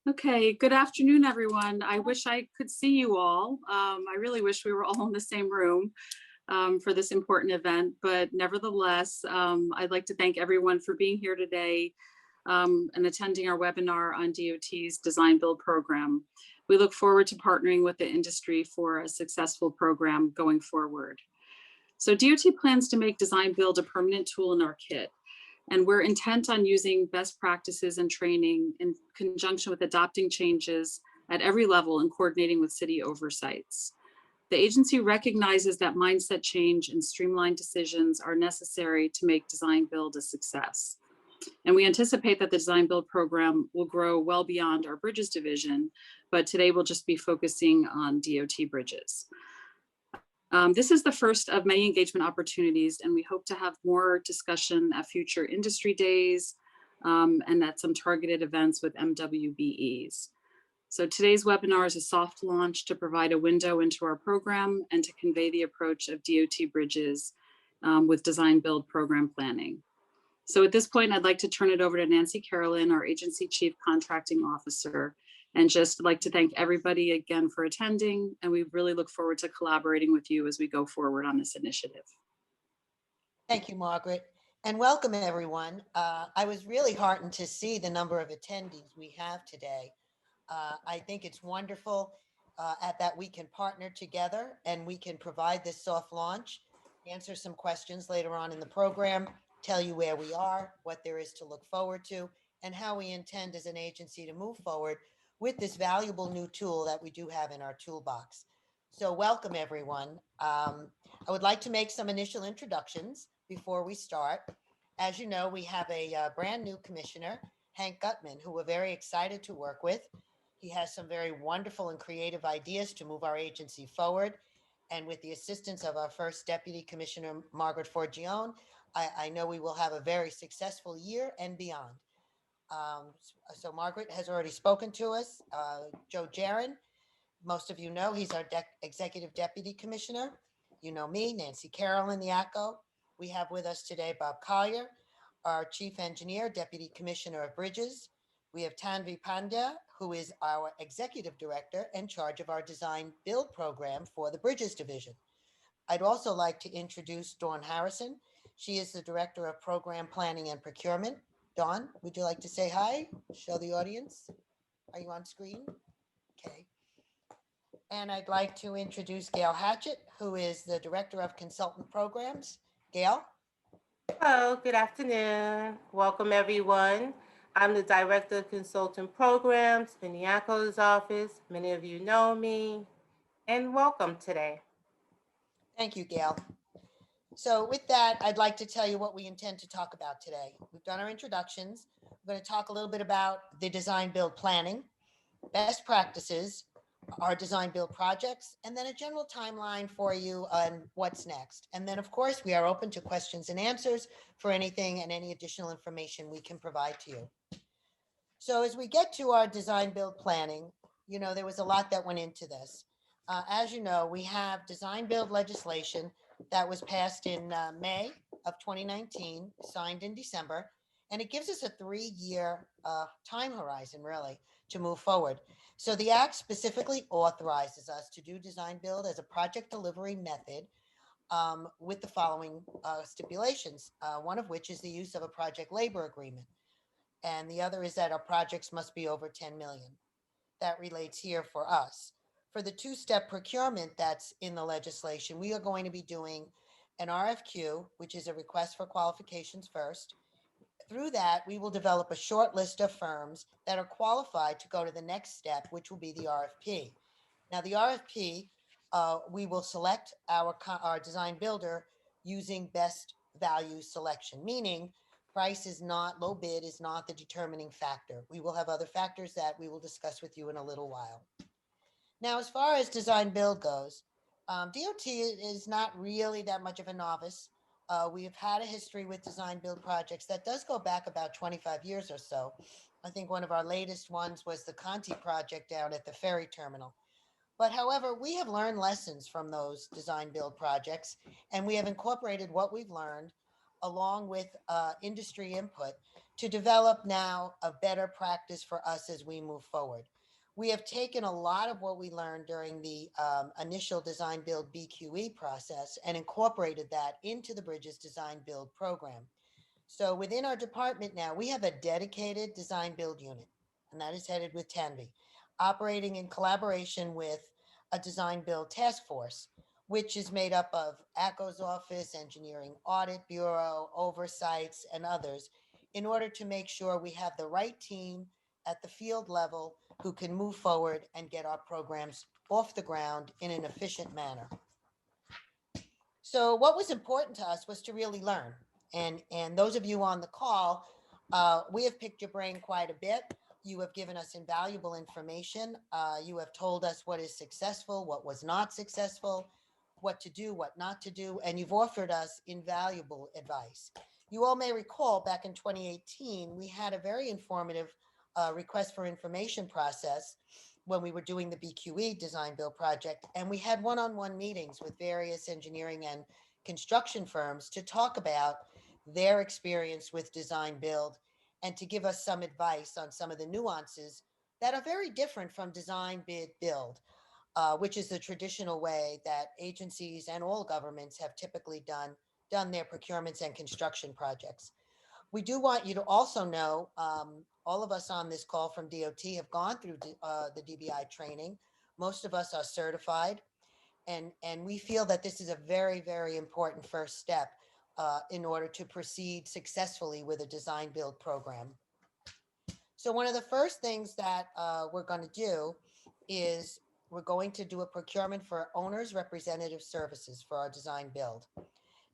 Okay, good afternoon, everyone. I wish I could see you all. I really wish we were all in the same room for this important event, but nevertheless, I'd like to thank everyone for being here today and attending our webinar on DOT's Design Build program. We look forward to partnering with the industry for a successful program going forward. So DOT plans to make Design Build a permanent tool in our kit. And we're intent on using best practices and training in conjunction with adopting changes at every level and coordinating with city oversights. The agency recognizes that mindset change and streamlined decisions are necessary to make Design Build a success. And we anticipate that the Design Build program will grow well beyond our bridges division, but today we'll just be focusing on DOT bridges. This is the first of many engagement opportunities, and we hope to have more discussion at future industry days and at some targeted events with MWBEs. So today's webinar is a soft launch to provide a window into our program and to convey the approach of DOT bridges with Design Build program planning. So at this point, I'd like to turn it over to Nancy Carolyn, our Agency Chief Contracting Officer, and just like to thank everybody again for attending. And we really look forward to collaborating with you as we go forward on this initiative. Thank you, Margaret, and welcome everyone. I was really heartened to see the number of attendees we have today. I think it's wonderful that we can partner together and we can provide this soft launch, answer some questions later on in the program, tell you where we are, what there is to look forward to, and how we intend as an agency to move forward with this valuable new tool that we do have in our toolbox. So welcome everyone. I would like to make some initial introductions before we start. As you know, we have a brand new commissioner, Hank Gutman, who we're very excited to work with. He has some very wonderful and creative ideas to move our agency forward. And with the assistance of our first Deputy Commissioner, Margaret Forgione, I know we will have a very successful year and beyond. So Margaret has already spoken to us. Joe Jaron, most of you know, he's our Executive Deputy Commissioner. You know me, Nancy Carolyn, the ACO. We have with us today Bob Collier, our Chief Engineer, Deputy Commissioner of Bridges. We have Tanvi Pandya, who is our Executive Director in charge of our Design Build program for the Bridges Division. I'd also like to introduce Dawn Harrison. She is the Director of Program Planning and Procurement. Dawn, would you like to say hi? Show the audience. Are you on screen? Okay. And I'd like to introduce Gail Hatchett, who is the Director of Consultant Programs. Gail? Hello, good afternoon. Welcome everyone. I'm the Director of Consultant Programs in the ACO's office. Many of you know me, and welcome today. Thank you, Gail. So with that, I'd like to tell you what we intend to talk about today. We've done our introductions. We're going to talk a little bit about the design build planning, best practices, our design build projects, and then a general timeline for you on what's next. And then of course, we are open to questions and answers for anything and any additional information we can provide to you. So as we get to our design build planning, you know, there was a lot that went into this. As you know, we have design build legislation that was passed in May of 2019, signed in December, and it gives us a 3-year time horizon, really, to move forward. So the Act specifically authorizes us to do design build as a project delivery method with the following stipulations, one of which is the use of a project labor agreement. And the other is that our projects must be over 10 million. That relates here for us. For the 2-step procurement that's in the legislation, we are going to be doing an RFQ, which is a request for qualifications first. Through that, we will develop a short list of firms that are qualified to go to the next step, which will be the RFP. Now, the RFP, we will select our design builder using best value selection, meaning price is not, low bid is not the determining factor. We will have other factors that we will discuss with you in a little while. Now, as far as design build goes, DOT is not really that much of a novice. We have had a history with design build projects that does go back about 25 years or so. I think one of our latest ones was the Conti project down at the ferry terminal. But however, we have learned lessons from those design build projects, and we have incorporated what we've learned along with industry input to develop now a better practice for us as we move forward. We have taken a lot of what we learned during the initial design build BQE process and incorporated that into the Bridges Design Build program. So within our department now, we have a dedicated design build unit, and that is headed with Tanvi, operating in collaboration with a design build task force, which is made up of ACO's office, Engineering Audit Bureau, oversights, and others, in order to make sure we have the right team at the field level who can move forward and get our programs off the ground in an efficient manner. So what was important to us was to really learn. And those of you on the call, we have picked your brain quite a bit. You have given us invaluable information. You have told us what is successful, what was not successful, what to do, what not to do, and you've offered us invaluable advice. You all may recall back in 2018, we had a very informative request for information process when we were doing the BQE design build project, and we had one-on-one meetings with various engineering and construction firms to talk about their experience with design build and to give us some advice on some of the nuances that are very different from design bid build, which is the traditional way that agencies and all governments have typically done their procurements and construction projects. We do want you to also know, all of us on this call from DOT have gone through the DBI training. Most of us are certified, and we feel that this is a very, very important first step in order to proceed successfully with a design build program. So one of the first things that we're going to do is we're going to do a procurement for owners' representative services for our design build.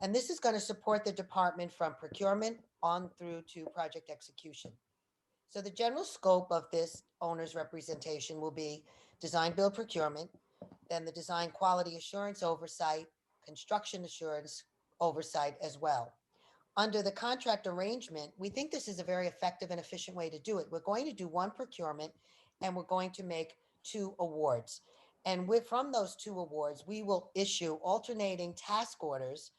And this is going to support the department from procurement on through to project execution. So the general scope of this owner's representation will be design build procurement, then the design quality assurance oversight, construction assurance oversight as well. Under the contract arrangement, we think this is a very effective and efficient way to do it. We're going to do one procurement and we're going to make 2 awards. And from those 2 awards, we will issue alternating task orders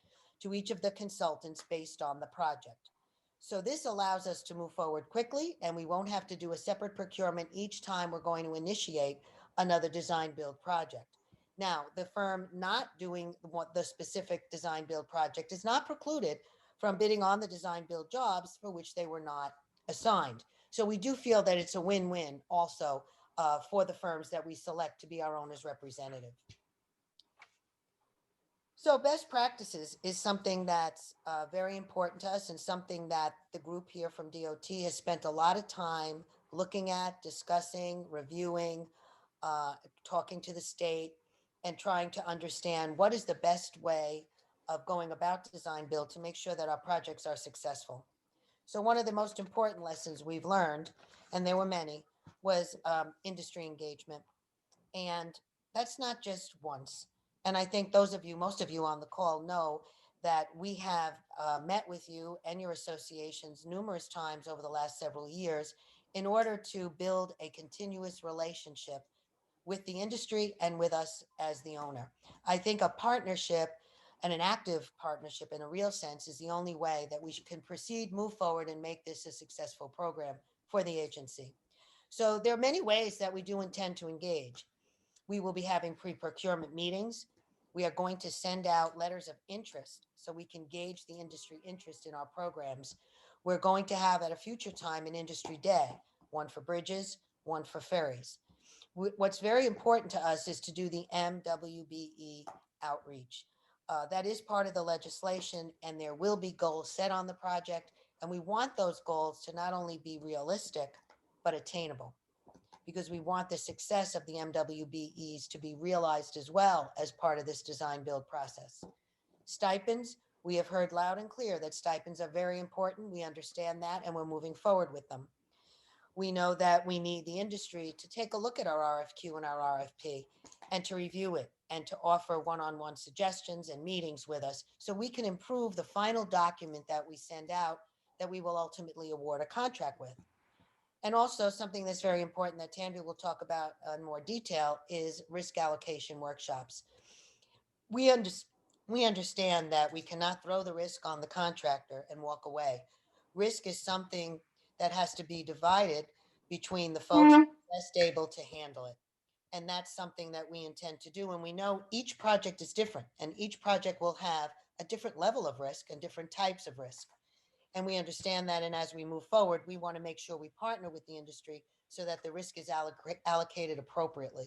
to each of the consultants based on the project. So this allows us to move forward quickly, and we won't have to do a separate procurement each time we're going to initiate another design build project. Now, the firm not doing the specific design build project is not precluded from bidding on the design build jobs for which they were not assigned. So we do feel that it's a win-win also for the firms that we select to be our owner's representative. So best practices is something that's very important to us and something that the group here from DOT has spent a lot of time looking at, discussing, reviewing, talking to the state, and trying to understand what is the best way of going about design build to make sure that our projects are successful. So one of the most important lessons we've learned, and there were many, was industry engagement. And that's not just once. And I think most of you on the call know that we have met with you and your associations numerous times over the last several years in order to build a continuous relationship with the industry and with us as the owner. I think a partnership and an active partnership in a real sense is the only way that we can proceed, move forward, and make this a successful program for the agency. So there are many ways that we do intend to engage. We will be having pre-procurement meetings. We are going to send out letters of interest so we can gauge the industry interest in our programs. We're going to have at a future time an industry day, one for bridges, one for ferries. What's very important to us is to do the MWBE outreach. That is part of the legislation, and there will be goals set on the project. And we want those goals to not only be realistic, but attainable, because we want the success of the MWBEs to be realized as well as part of this design build process. Stipends, we have heard loud and clear that stipends are very important. We understand that, and we're moving forward with them. We know that we need the industry to take a look at our RFQ and our RFP and to review it and to offer one-on-one suggestions and meetings with us so we can improve the final document that we send out that we will ultimately award a contract with. And also something that's very important that Tanvi will talk about in more detail is risk allocation workshops. We understand that we cannot throw the risk on the contractor and walk away. Risk is something that has to be divided between the folks who are best able to handle it. And that's something that we intend to do. And we know each project is different, and each project will have a different level of risk and different types of risk. And we understand that. And as we move forward, we want to make sure we partner with the industry so that the risk is allocated appropriately.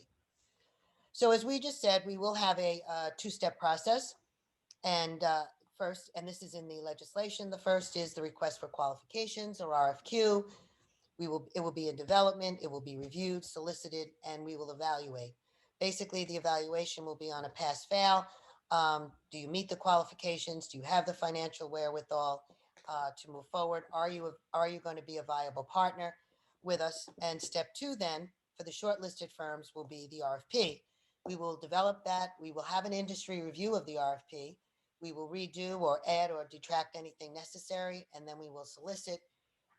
So as we just said, we will have a two-step process. And first, and this is in the legislation, the first is the request for qualifications, or RFQ. It will be in development, it will be reviewed, solicited, and we will evaluate. Basically, the evaluation will be on a pass-fail. Do you meet the qualifications? Do you have the financial wherewithal to move forward? Are you going to be a viable partner with us? And step two then, for the shortlisted firms, will be the RFP. We will develop that. We will have an industry review of the RFP. We will redo or add or detract anything necessary, and then we will solicit.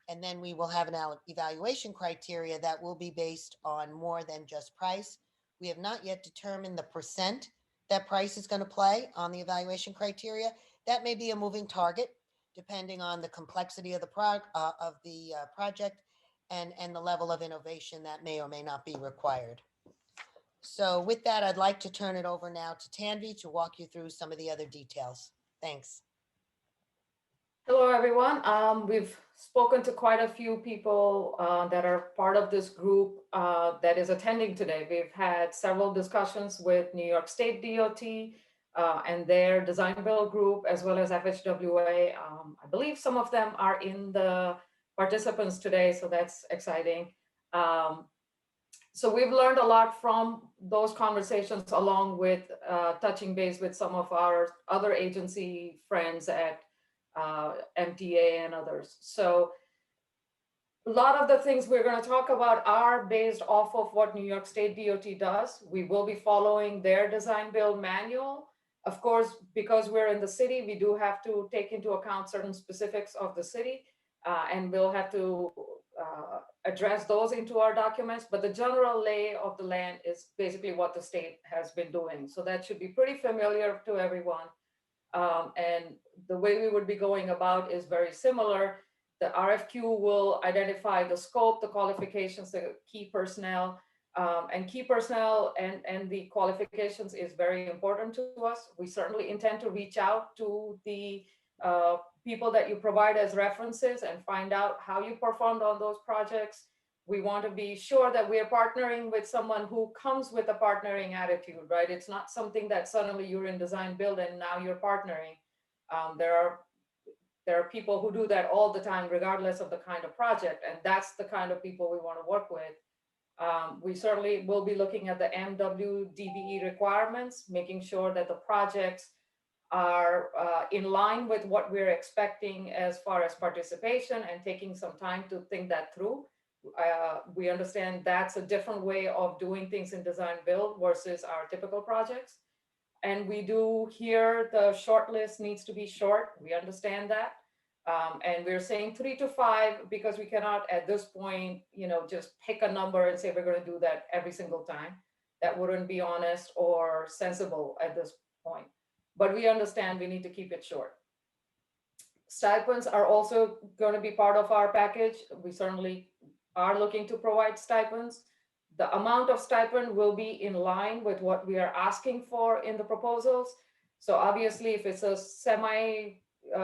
And then we will have an evaluation criteria that will be based on more than just price. We have not yet determined the percent that price is going to play on the evaluation criteria. That may be a moving target depending on the complexity of the project and the level of innovation that may or may not be required. So with that, I'd like to turn it over now to Tanvi to walk you through some of the other details. Thanks. Hello, everyone. We've spoken to quite a few people that are part of this group that is attending today. We've had several discussions with New York State DOT and their design build group, as well as FHWA. I believe some of them are in the participants today, so that's exciting. So we've learned a lot from those conversations, along with touching base with some of our other agency friends at MTA and others. So a lot of the things we're going to talk about are based off of what New York State DOT does. We will be following their design build manual. Of course, because we're in the city, we do have to take into account certain specifics of the city, and we'll have to address those into our documents. But the general lay of the land is basically what the state has been doing. So that should be pretty familiar to everyone. And the way we would be going about is very similar. The RFQ will identify the scope, the qualifications, the key personnel, and key personnel and the qualifications is very important to us. We certainly intend to reach out to the people that you provide as references and find out how you performed on those projects. We want to be sure that we are partnering with someone who comes with a partnering attitude, right? It's not something that suddenly you're in design build and now you're partnering. There are people who do that all the time, regardless of the kind of project, and that's the kind of people we want to work with. We certainly will be looking at the MWDBE requirements, making sure that the projects are in line with what we're expecting as far as participation, and taking some time to think that through. We understand that's a different way of doing things in design build versus our typical projects. And we do hear the short list needs to be short. We understand that. And we're saying 3 to 5 because we cannot at this point, just pick a number and say we're going to do that every single time. That wouldn't be honest or sensible at this point. But we understand we need to keep it short. Stipends are also going to be part of our package. We certainly are looking to provide stipends. The amount of stipend will be in line with what we are asking for in the proposals. So obviously, if it's a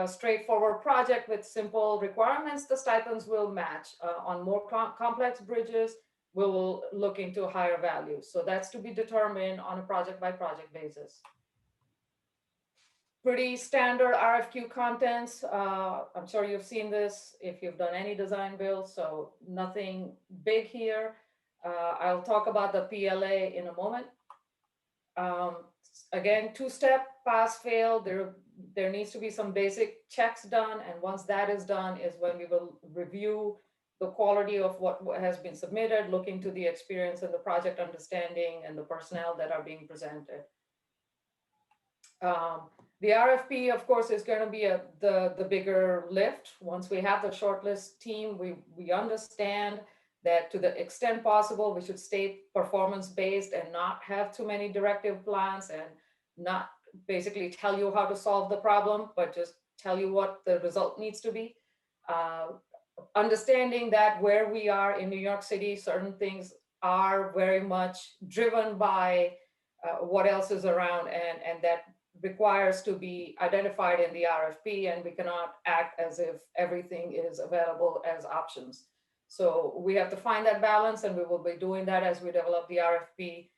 straightforward project with simple requirements, the stipends will match. On more complex bridges, we will look into higher values. So that's to be determined on a project by project basis. Pretty standard RFQ contents. I'm sure you've seen this if you've done any design build, so nothing big here. I'll talk about the PLA in a moment. Again, 2-step pass fail. There needs to be some basic checks done, and once that is done is when we will review the quality of what has been submitted, look into the experience and the project understanding and the personnel that are being presented. The RFP, of course, is going to be the bigger lift. Once we have the shortlist team, we understand that to the extent possible, we should stay performance-based and not have too many directive plans and not basically tell you how to solve the problem, but just tell you what the result needs to be. understanding that where we are in New York City, certain things are very much driven by what else is around, and that requires to be identified in the RFP, and we cannot act as if everything is available as options. So we have to find that balance, and we will be doing that as we develop the RFP.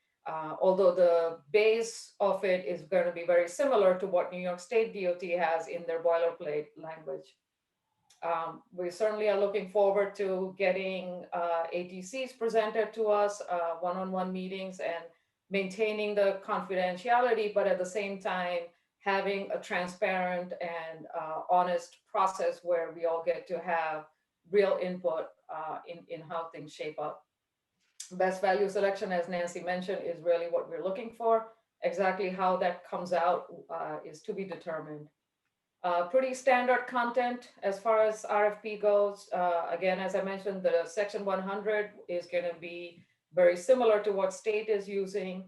Although the base of it is going to be very similar to what New York State DOT has in their boilerplate language. We certainly are looking forward to getting ATCs presented to us, one-on-one meetings, and maintaining the confidentiality, but at the same time, having a transparent and honest process where we all get to have real input in how things shape up. Best value selection, as Nancy mentioned, is really what we're looking for. Exactly how that comes out is to be determined. Pretty standard content as far as RFP goes. Again, as I mentioned, the section 100 is going to be very similar to what state is using.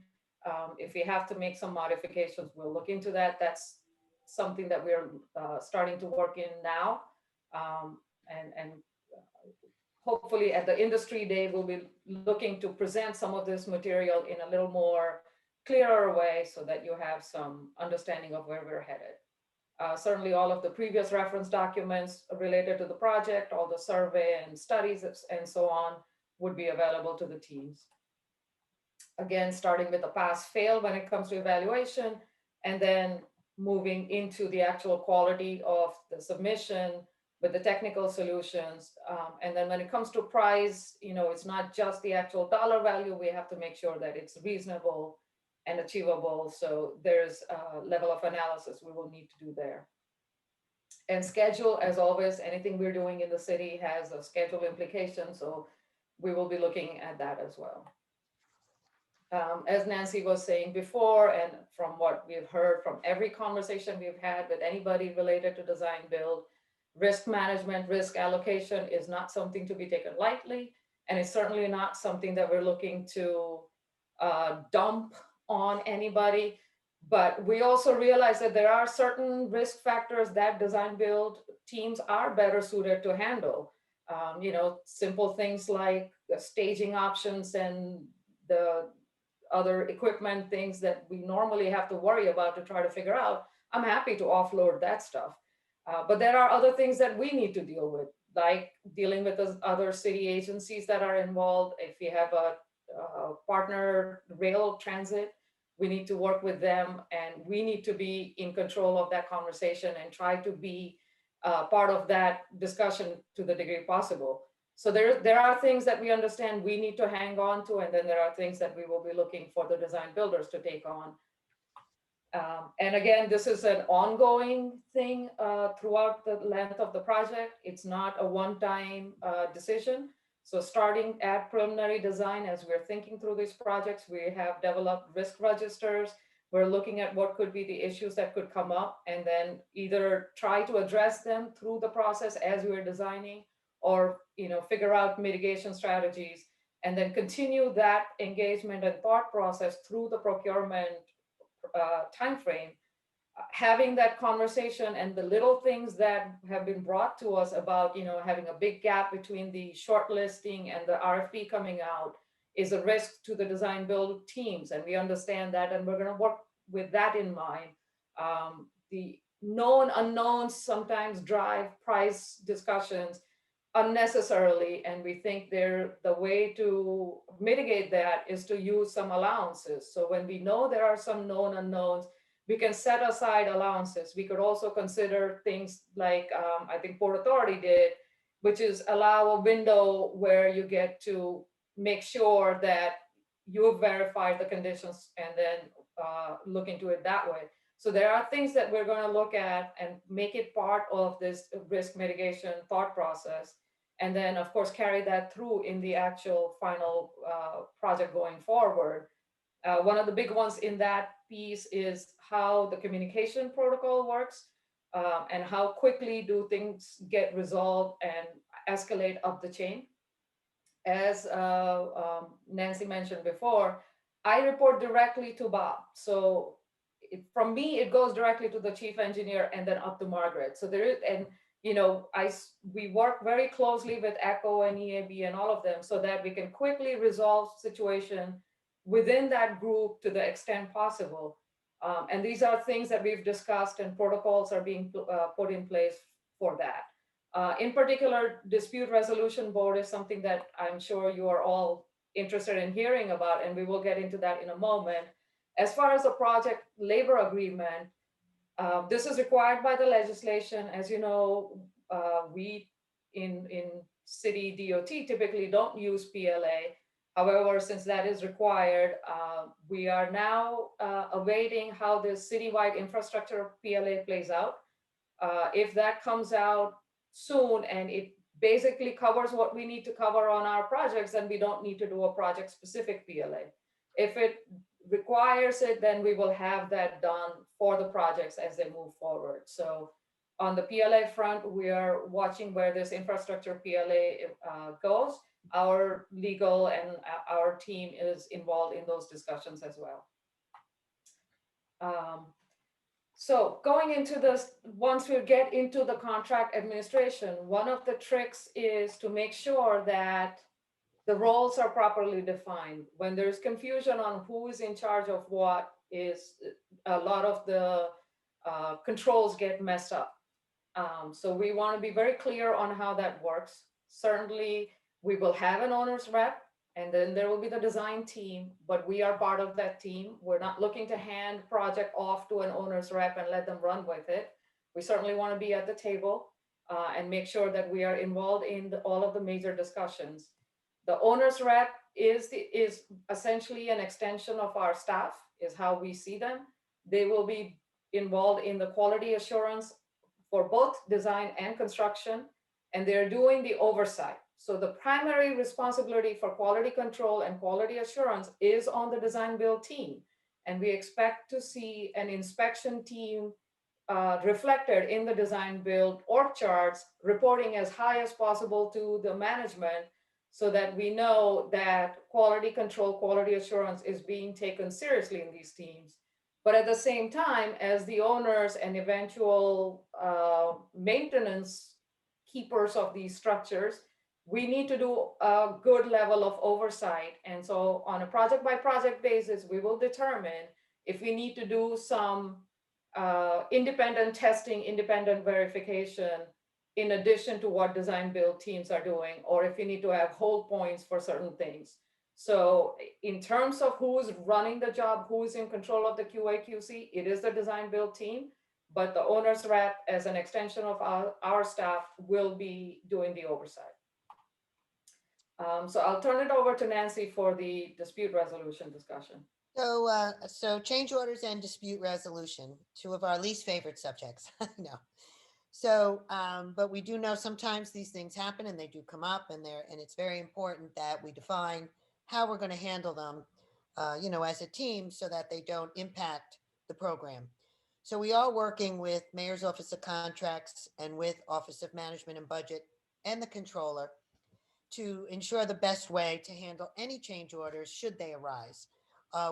If we have to make some modifications, we'll look into that. That's something that we're starting to work in now. And hopefully at the industry day, we'll be looking to present some of this material in a little more clearer way so that you have some understanding of where we're headed. Certainly all of the previous reference documents related to the project, all the survey and studies and so on would be available to the teams. Again, starting with the pass-fail when it comes to evaluation, and then moving into the actual quality of the submission with the technical solutions. And then when it comes to price, it's not just the actual dollar value. We have to make sure that it's reasonable and achievable. So there's a level of analysis we will need to do there. And schedule, as always, anything we're doing in the city has a schedule implication. So we will be looking at that as well. As Nancy was saying before, and from what we've heard from every conversation we've had with anybody related to design build, risk management, risk allocation is not something to be taken lightly. And it's certainly not something that we're looking to dump on anybody. But we also realize that there are certain risk factors that design build teams are better suited to handle. Simple things like the staging options and the other equipment things that we normally have to worry about to try to figure out. I'm happy to offload that stuff. But there are other things that we need to deal with, like dealing with the other city agencies that are involved. If we have a partner rail transit, we need to work with them, and we need to be in control of that conversation and try to be part of that discussion to the degree possible. So there are things that we understand we need to hang on to, and then there are things that we will be looking for the design builders to take on. And again, this is an ongoing thing throughout the length of the project. It's not a one-time decision. So starting at preliminary design, as we're thinking through these projects, we have developed risk registers. We're looking at what could be the issues that could come up, and then either try to address them through the process as we're designing, or figure out mitigation strategies, and then continue that engagement and thought process through the procurement timeframe. Having that conversation and the little things that have been brought to us about having a big gap between the shortlisting and the RFP coming out is a risk to the design build teams, and we understand that, and we're going to work with that in mind. The known unknowns sometimes drive price discussions unnecessarily, and we think the way to mitigate that is to use some allowances. So when we know there are some known unknowns, we can set aside allowances. We could also consider things like I think Port Authority did, which is allow a window where you get to make sure that you've verified the conditions and then look into it that way. So there are things that we're going to look at and make it part of this risk mitigation thought process. And then, of course, carry that through in the actual final project going forward. One of the big ones in that piece is how the communication protocol works, and how quickly do things get resolved and escalate up the chain. As Nancy mentioned before, I report directly to Bob. So from me, it goes directly to the chief engineer and then up to Margaret. So there is, and we work very closely with ECHO and EAB and all of them so that we can quickly resolve situation within that group to the extent possible. And these are things that we've discussed and protocols are being put in place for that. In particular, dispute resolution board is something that I'm sure you are all interested in hearing about, and we will get into that in a moment. As far as the project labor agreement, this is required by the legislation. As you know, we in city DOT typically don't use PLA. However, since that is required, we are now awaiting how this citywide infrastructure PLA plays out. If that comes out soon and it basically covers what we need to cover on our projects, then we don't need to do a project specific PLA. If it requires it, then we will have that done for the projects as they move forward. So on the PLA front, we are watching where this infrastructure PLA goes. Our legal and our team is involved in those discussions as well. So going into this, once we get into the contract administration, one of the tricks is to make sure that the roles are properly defined. When there's confusion on who is in charge of what, is a lot of the controls get messed up. So we want to be very clear on how that works. Certainly, we will have an owner's rep, and then there will be the design team, but we are part of that team. We're not looking to hand project off to an owner's rep and let them run with it. We certainly want to be at the table and make sure that we are involved in all of the major discussions. The owner's rep is essentially an extension of our staff, is how we see them. They will be involved in the quality assurance for both design and construction, and they're doing the oversight. So the primary responsibility for quality control and quality assurance is on the design build team. And we expect to see an inspection team reflected in the design build org charts, reporting as high as possible to the management so that we know that quality control, quality assurance is being taken seriously in these teams. But at the same time, as the owners and eventual maintenance keepers of these structures, we need to do a good level of oversight. And so on a project by project basis, we will determine if we need to do some independent testing, independent verification, in addition to what design build teams are doing, or if you need to have hold points for certain things. So in terms of who's running the job, who's in control of the QA QC, it is the design build team, but the owner's rep as an extension of our staff will be doing the oversight. So I'll turn it over to Nancy for the dispute resolution discussion. So change orders and dispute resolution, two of our least favorite subjects. No. So, but we do know sometimes these things happen and they do come up, and it's very important that we define how we're going to handle them, as a team so that they don't impact the program. So we are working with Mayor's Office of Contracts and with Office of Management and Budget and the Controller to ensure the best way to handle any change orders should they arise.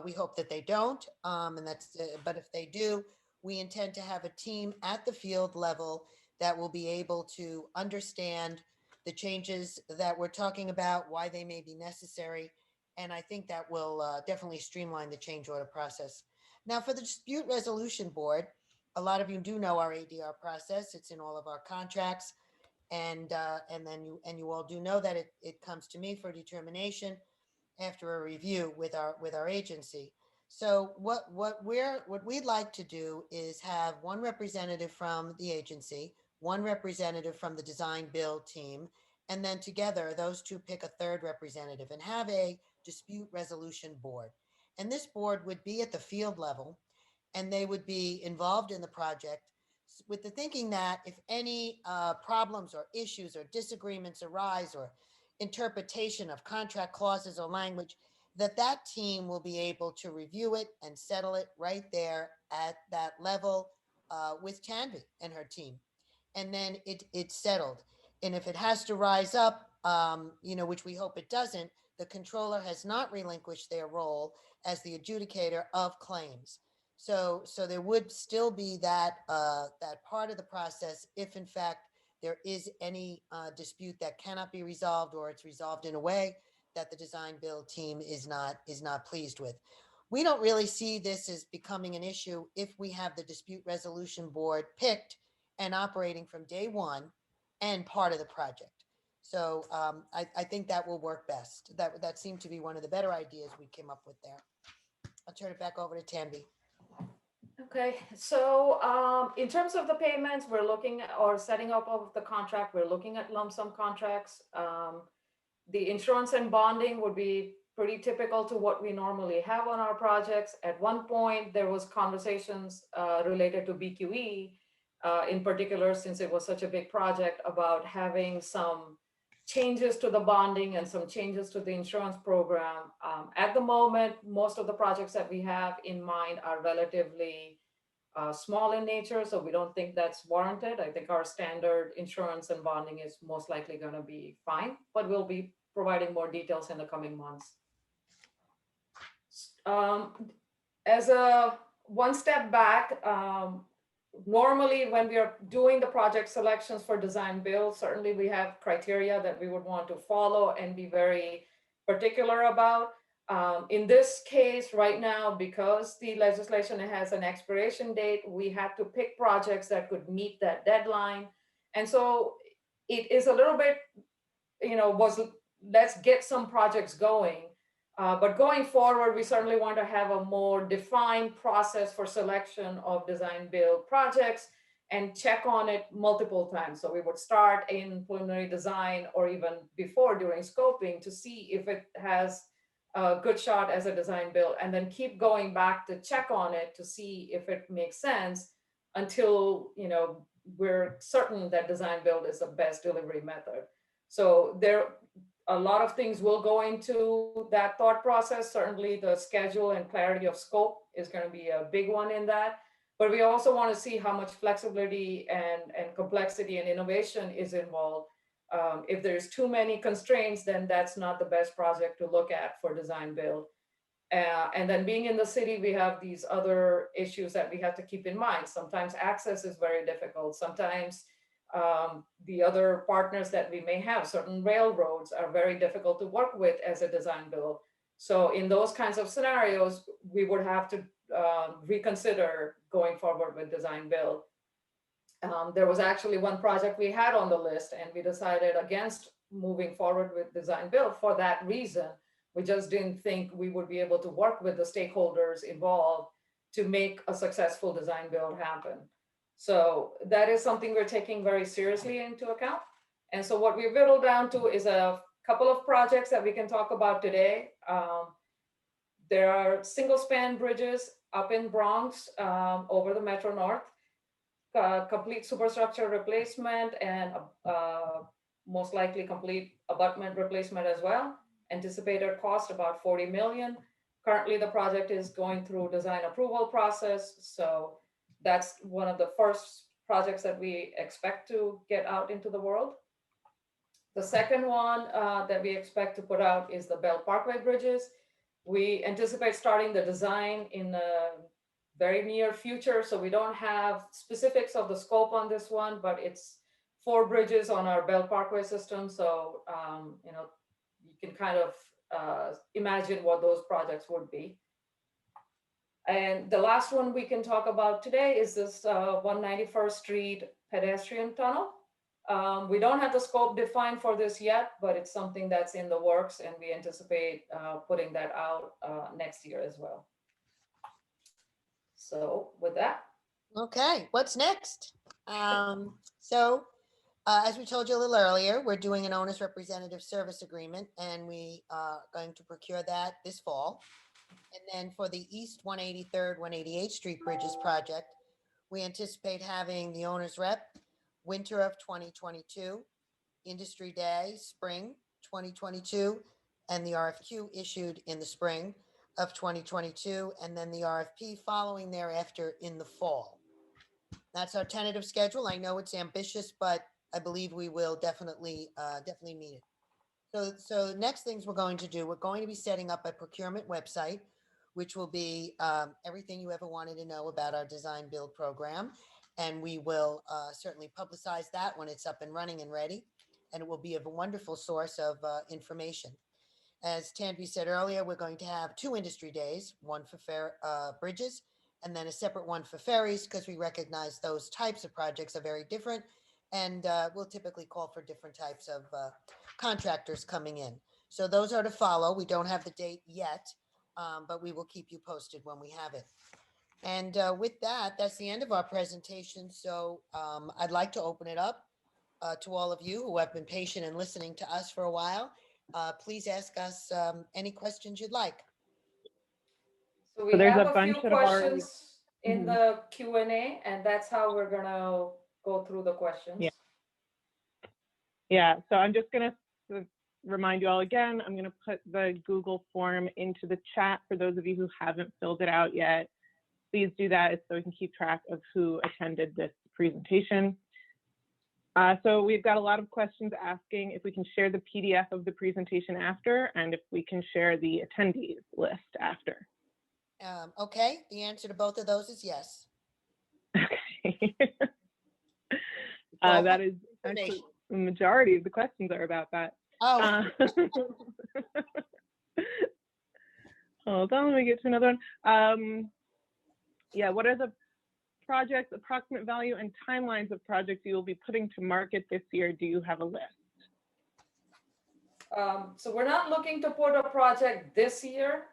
We hope that they don't, but if they do, we intend to have a team at the field level that will be able to understand the changes that we're talking about, why they may be necessary. And I think that will definitely streamline the change order process. Now, for the dispute resolution board, a lot of you do know our ADR process. It's in all of our contracts. And then you all do know that it comes to me for determination after a review with our agency. So what we'd like to do is have one representative from the agency, one representative from the design build team, and then together those two pick a third representative and have a dispute resolution board. And this board would be at the field level, and they would be involved in the project with the thinking that if any problems or issues or disagreements arise or interpretation of contract clauses or language, that team will be able to review it and settle it right there at that level with Tanvi and her team. And then it's settled. And if it has to rise up, which we hope it doesn't, the controller has not relinquished their role as the adjudicator of claims. So there would still be that part of the process if in fact there is any dispute that cannot be resolved, or it's resolved in a way that the design build team is not pleased with. We don't really see this as becoming an issue if we have the dispute resolution board picked and operating from day one and part of the project. So I think that will work best. That seemed to be one of the better ideas we came up with there. I'll turn it back over to Tanvi. Okay, so in terms of the payments, we're looking at, or setting up of the contract, we're looking at lump sum contracts. The insurance and bonding would be pretty typical to what we normally have on our projects. At one point, there was conversations related to BQE, in particular, since it was such a big project, about having some changes to the bonding and some changes to the insurance program. At the moment, most of the projects that we have in mind are relatively small in nature, so we don't think that's warranted. I think our standard insurance and bonding is most likely going to be fine, but we'll be providing more details in the coming months. As a one step back, normally when we are doing the project selections for design build, certainly we have criteria that we would want to follow and be very particular about. In this case right now, because the legislation has an expiration date, we had to pick projects that could meet that deadline. And so it is a little bit, let's get some projects going. But going forward, we certainly want to have a more defined process for selection of design build projects and check on it multiple times. So we would start in preliminary design or even before during scoping to see if it has a good shot as a design build, and then keep going back to check on it to see if it makes sense until we're certain that design build is the best delivery method. So a lot of things will go into that thought process. Certainly the schedule and clarity of scope is going to be a big one in that. But we also want to see how much flexibility and complexity and innovation is involved. If there's too many constraints, then that's not the best project to look at for design build. And then being in the city, we have these other issues that we have to keep in mind. Sometimes access is very difficult. Sometimes the other partners that we may have, certain railroads, are very difficult to work with as a design build. So in those kinds of scenarios, we would have to reconsider going forward with design build. There was actually one project we had on the list, and we decided against moving forward with design build for that reason. We just didn't think we would be able to work with the stakeholders involved to make a successful design build happen. So that is something we're taking very seriously into account. And so what we whittled down to is a couple of projects that we can talk about today. There are single span bridges up in Bronx over the Metro North, complete superstructure replacement and most likely complete abutment replacement as well. Anticipated cost about 40 million. Currently the project is going through design approval process. So that's one of the first projects that we expect to get out into the world. The second one that we expect to put out is the Bell Parkway bridges. We anticipate starting the design in the very near future. So we don't have specifics of the scope on this one, but it's 4 bridges on our Bell Parkway system. So, you can kind of imagine what those projects would be. And the last one we can talk about today is this 191st Street pedestrian tunnel. We don't have the scope defined for this yet, but it's something that's in the works, and we anticipate putting that out next year as well. So with that. Okay, what's next? As we told you a little earlier, we're doing an owner's representative service agreement, and we are going to procure that this fall. And then for the East 183rd, 188th Street Bridges project, we anticipate having the owner's rep winter of 2022, Industry Day, spring 2022, and the RFQ issued in the spring of 2022, and then the RFP following thereafter in the fall. That's our tentative schedule. I know it's ambitious, but I believe we will definitely meet it. So next things we're going to do, we're going to be setting up a procurement website, which will be everything you ever wanted to know about our design build program. And we will certainly publicize that when it's up and running and ready. And it will be a wonderful source of information. As Tanvi said earlier, we're going to have 2 industry days, one for bridges and then a separate one for ferries, because we recognize those types of projects are very different. And we'll typically call for different types of contractors coming in. So those are to follow. We don't have the date yet, but we will keep you posted when we have it. And with that, that's the end of our presentation. So I'd like to open it up to all of you who have been patient and listening to us for a while. Please ask us any questions you'd like. So we there's have a a bunch few that have already- questions in the Q&A, and that's how we're gonna go through the questions. Yeah. Yeah, so I'm just going to remind you all again, I'm going to put the Google form into the chat for those of you who haven't filled it out yet. Please do that so we can keep track of who attended this presentation. So we've got a lot of questions asking if we can share the PDF of the presentation after, and if we can share the attendees list after. Okay, the answer to both of those is yes. Okay. Well, That is actually the majority of the questions are about that. Oh, Hold on, let me get to another one. Yeah, what are the projects, approximate value, and timelines of projects you will be putting to market this year? Do you have a list? So we're not looking to put a project this year.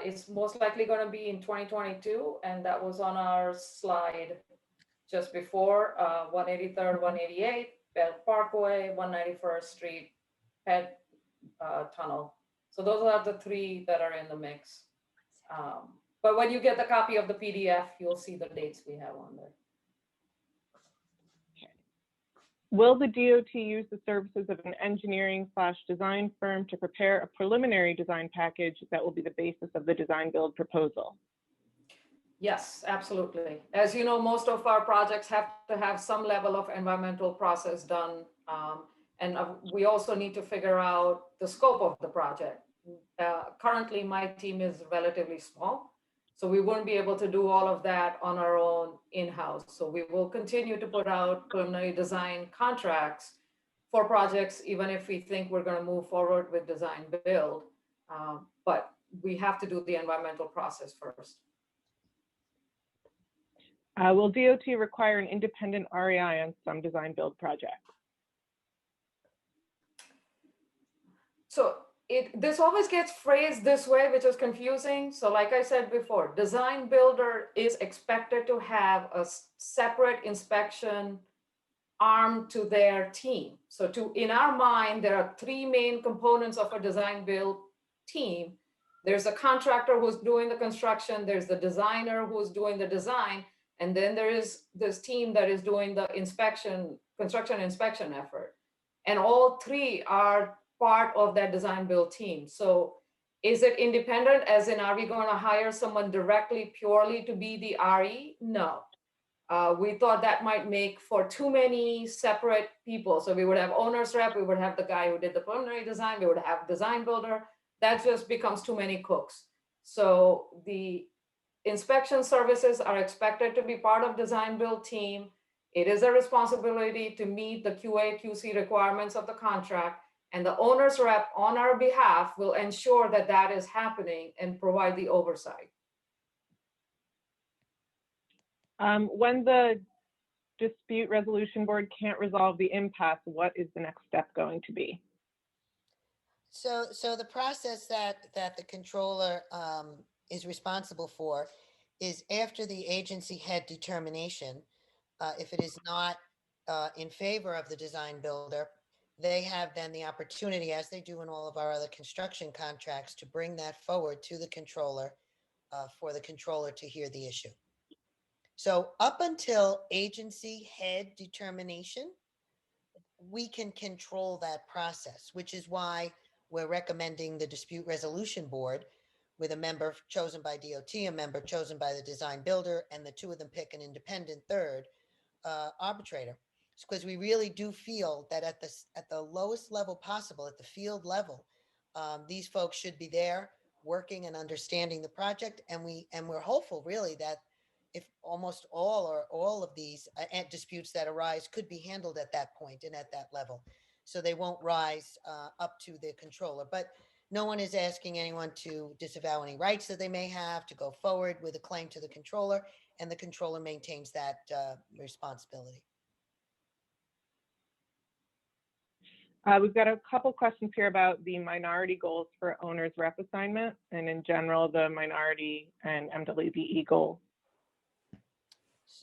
It's most likely going to be in 2022, and that was on our slide just before, 183rd, 188, Bell Parkway, 191st Street, Ped Tunnel. So those are the 3 that are in the mix. But when you get the copy of the PDF, you'll see the dates we have on there. Will the DOT use the services of an engineering/design firm to prepare a preliminary design package that will be the basis of the design build proposal? Yes, absolutely. As you know, most of our projects have to have some level of environmental process done. And we also need to figure out the scope of the project. Currently, my team is relatively small, so we won't be able to do all of that on our own in-house. So we will continue to put out preliminary design contracts for projects, even if we think we're going to move forward with design build. But we have to do the environmental process first. Will DOT require an independent REI on some design build projects? So this always gets phrased this way, which is confusing. So like I said before, design builder is expected to have a separate inspection arm to their team. So in our mind, there are 3 main components of a design build team. There's a contractor who's doing the construction, there's the designer who's doing the design, and then there is this team that is doing the construction inspection effort. And all 3 are part of that design build team. So is it independent, as in, are we going to hire someone directly purely to be the RE? No. We thought that might make for too many separate people. So we would have owner's rep, we would have the guy who did the preliminary design, we would have design builder. That just becomes too many cooks. So the inspection services are expected to be part of design build team. It is a responsibility to meet the QA, QC requirements of the contract, and the owner's rep on our behalf will ensure that that is happening and provide the oversight. When the dispute resolution board can't resolve the impasse, what is the next step going to be? so the process that the controller is responsible for is after the agency head determination, if it is not in favor of the design builder, they have then the opportunity, as they do in all of our other construction contracts, to bring that forward to the controller for the controller to hear the issue. So up until agency head determination, we can control that process, which is why we're recommending the dispute resolution board with a member chosen by DOT, a member chosen by the design builder, and the 2 of them pick an independent third arbitrator. Because we really do feel that at the lowest level possible, at the field level, these folks should be there working and understanding the project. And we're hopeful really that if almost all or all of these disputes that arise could be handled at that point and at that level. So they won't rise up to the controller. But no one is asking anyone to disavow any rights that they may have, to go forward with a claim to the controller, and the controller maintains that responsibility. We've got a couple questions here about the minority goals for owner's rep assignment, and in general, the minority and MWBE goals.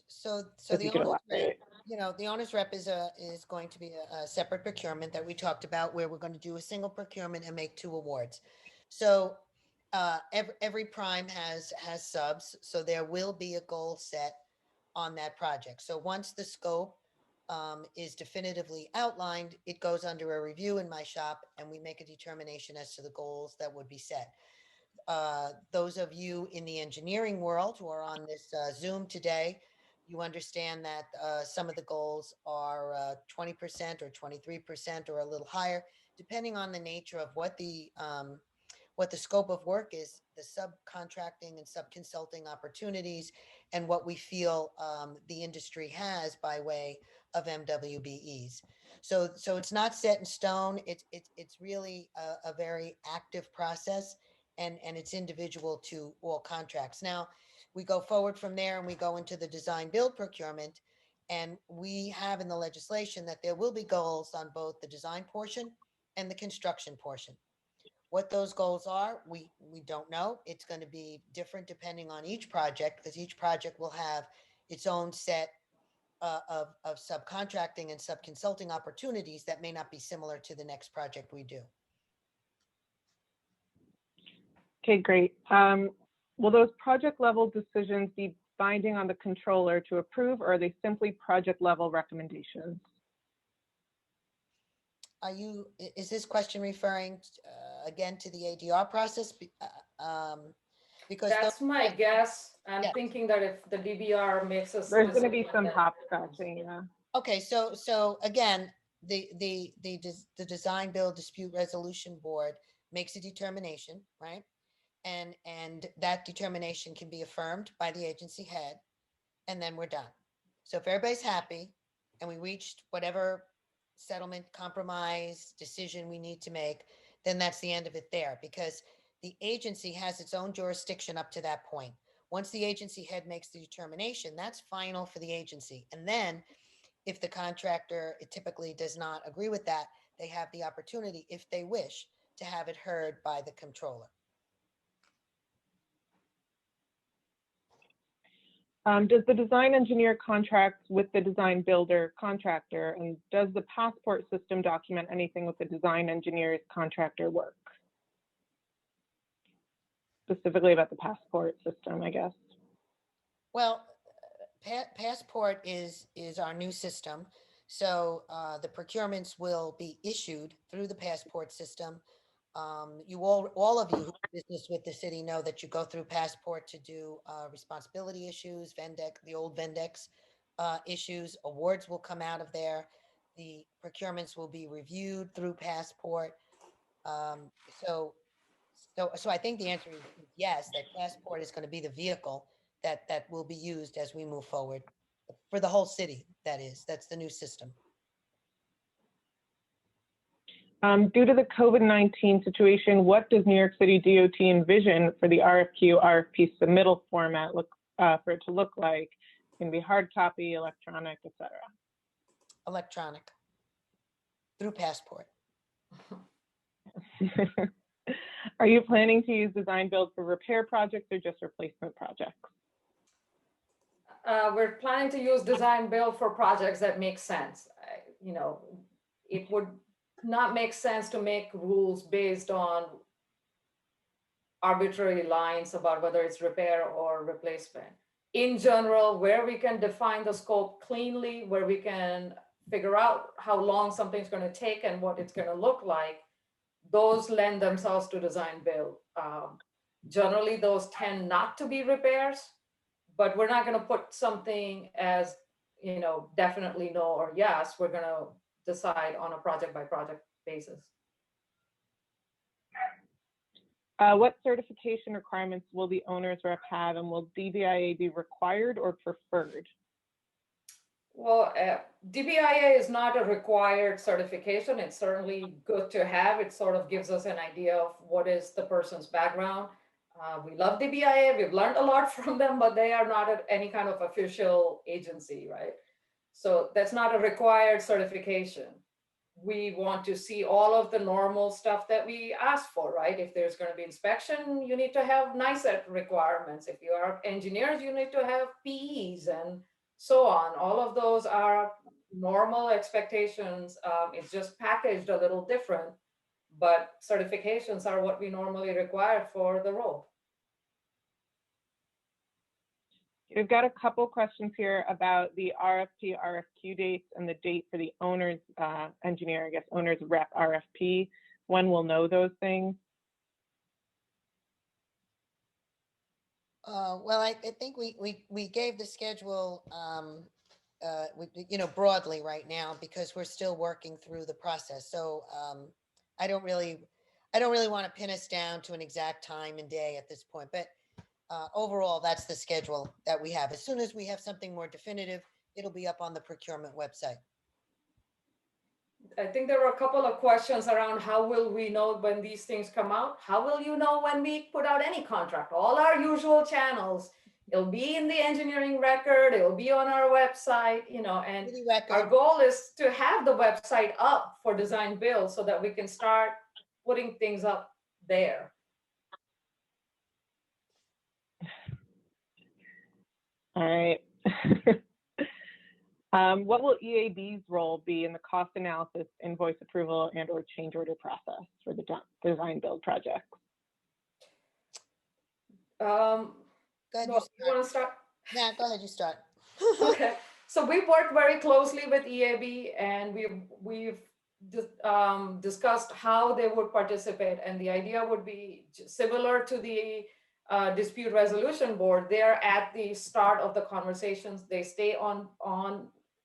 So If the you could owner's rep, elaborate. the owner's rep is going to be a separate procurement that we talked about, where we're going to do a single procurement and make 2 awards. So every prime has subs, so there will be a goal set on that project. So once the scope is definitively outlined, it goes under a review in my shop, and we make a determination as to the goals that would be set. Those of you in the engineering world who are on this Zoom today, you understand that some of the goals are 20% or 23% or a little higher, depending on the nature of what the scope of work is, the subcontracting and subconsulting opportunities, and what we feel the industry has by way of MWBEs. So it's not set in stone. It's really a very active process, and it's individual to all contracts. Now, we go forward from there and we go into the design build procurement, and we have in the legislation that there will be goals on both the design portion and the construction portion. What those goals are, we don't know. It's going to be different depending on each project, because each project will have its own set of subcontracting and subconsulting opportunities that may not be similar to the next project we do. Okay, great. Will those project level decisions be binding on the controller to approve, or are they simply project level recommendations? Is this question referring again to the ADR process? Because That's my guess. I'm Yeah. thinking that if the DBR makes us. There's going to be some hopscotching, yeah. Okay, so again, the design build dispute resolution board makes a determination, right? And that determination can be affirmed by the agency head, and then we're done. So if everybody's happy and we reached whatever settlement, compromise, decision we need to make, then that's the end of it there, because the agency has its own jurisdiction up to that point. Once the agency head makes the determination, that's final for the agency. And then if the contractor typically does not agree with that, they have the opportunity, if they wish, to have it heard by the controller. Does the design engineer contract with the design builder contractor, and does the passport system document anything with the design engineer's contractor work? Specifically about the passport system, I guess. Well, Passport is our new system. So the procurements will be issued through the Passport system. All of you who do business with the city know that you go through Passport to do responsibility issues, Vendex, the old Vendex issues. Awards will come out of there. The procurements will be reviewed through Passport. So I think the answer is yes, that Passport is going to be the vehicle that will be used as we move forward for the whole city. That's the new system. Due to the COVID-19 situation, what does New York City DOT envision for the RFP submittal format for it to look like? It can be hard copy, electronic, etc. Electronic through Passport. Are you planning to use design build for repair projects or just replacement projects? We're planning to use design build for projects that make sense. It would not make sense to make rules based on arbitrary lines about whether it's repair or replacement. In general, where we can define the scope cleanly, where we can figure out how long something's going to take and what it's going to look like, those lend themselves to design build. Generally, those tend not to be repairs, but we're not going to put something as, definitely no or yes. We're going to decide on a project by project basis. What certification requirements will the owner's rep have, and will DBIA be required or preferred? Well, DBIA is not a required certification. It's certainly good to have. It sort of gives us an idea of what is the person's background. We love DBIA. We've learned a lot from them, but they are not any kind of official agency, right? So that's not a required certification. We want to see all of the normal stuff that we ask for, right? If there's going to be inspection, you need to have NYC requirements. If you are engineers, you need to have PEs and so on. All of those are normal expectations. It's just packaged a little different, but certifications are what we normally require for the role. We've got a couple questions here about the RFP, RFQ dates and the date for the owner's engineer, I guess, owner's rep RFP. When we'll know those things? Well, I think we gave the schedule, broadly right now because we're still working through the process. So I don't really want to pin us down to an exact time and day at this point, but overall, that's the schedule that we have. As soon as we have something more definitive, it'll be up on the procurement website. I think there were a couple of questions around how will we know when these things come out? How will you know when we put out any contract? All our usual channels. It'll be in the engineering record. It'll be on our website, and our goal is to have the website up for design build so that we can start putting things up there. All right. What will EAB's role be in the cost analysis, invoice approval, and or change order process for the design build project? Go ahead, You want to start? Yeah, go ahead, you start. Okay. So we work very closely with EAB, and we've discussed how they would participate. And the idea would be similar to the dispute resolution board. They're at the start of the conversations. They stay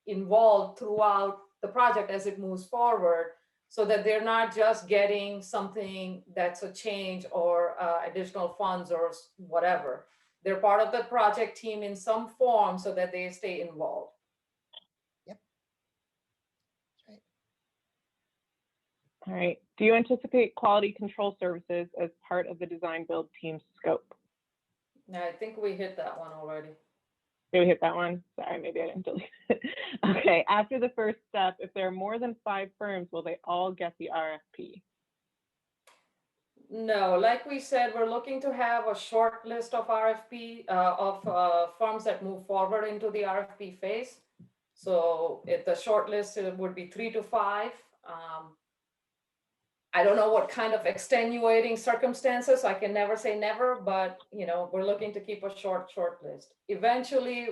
involved throughout the project as it moves forward, so that they're not just getting something that's a change or additional funds or whatever. They're part of the project team in some form so that they stay involved. Yep. That's right. All right. Do you anticipate quality control services as part of the design build team's scope? I think we hit that one already. Did we hit that one? Sorry, maybe I didn't delete it. Okay, after the first step, if there are more than 5 firms, will they all get the RFP? No, like we said, we're looking to have a short list of RFP firms that move forward into the RFP phase. So if the short list would be 3 to 5. I don't know what kind of extenuating circumstances. I can never say never, but we're looking to keep a short list. Eventually,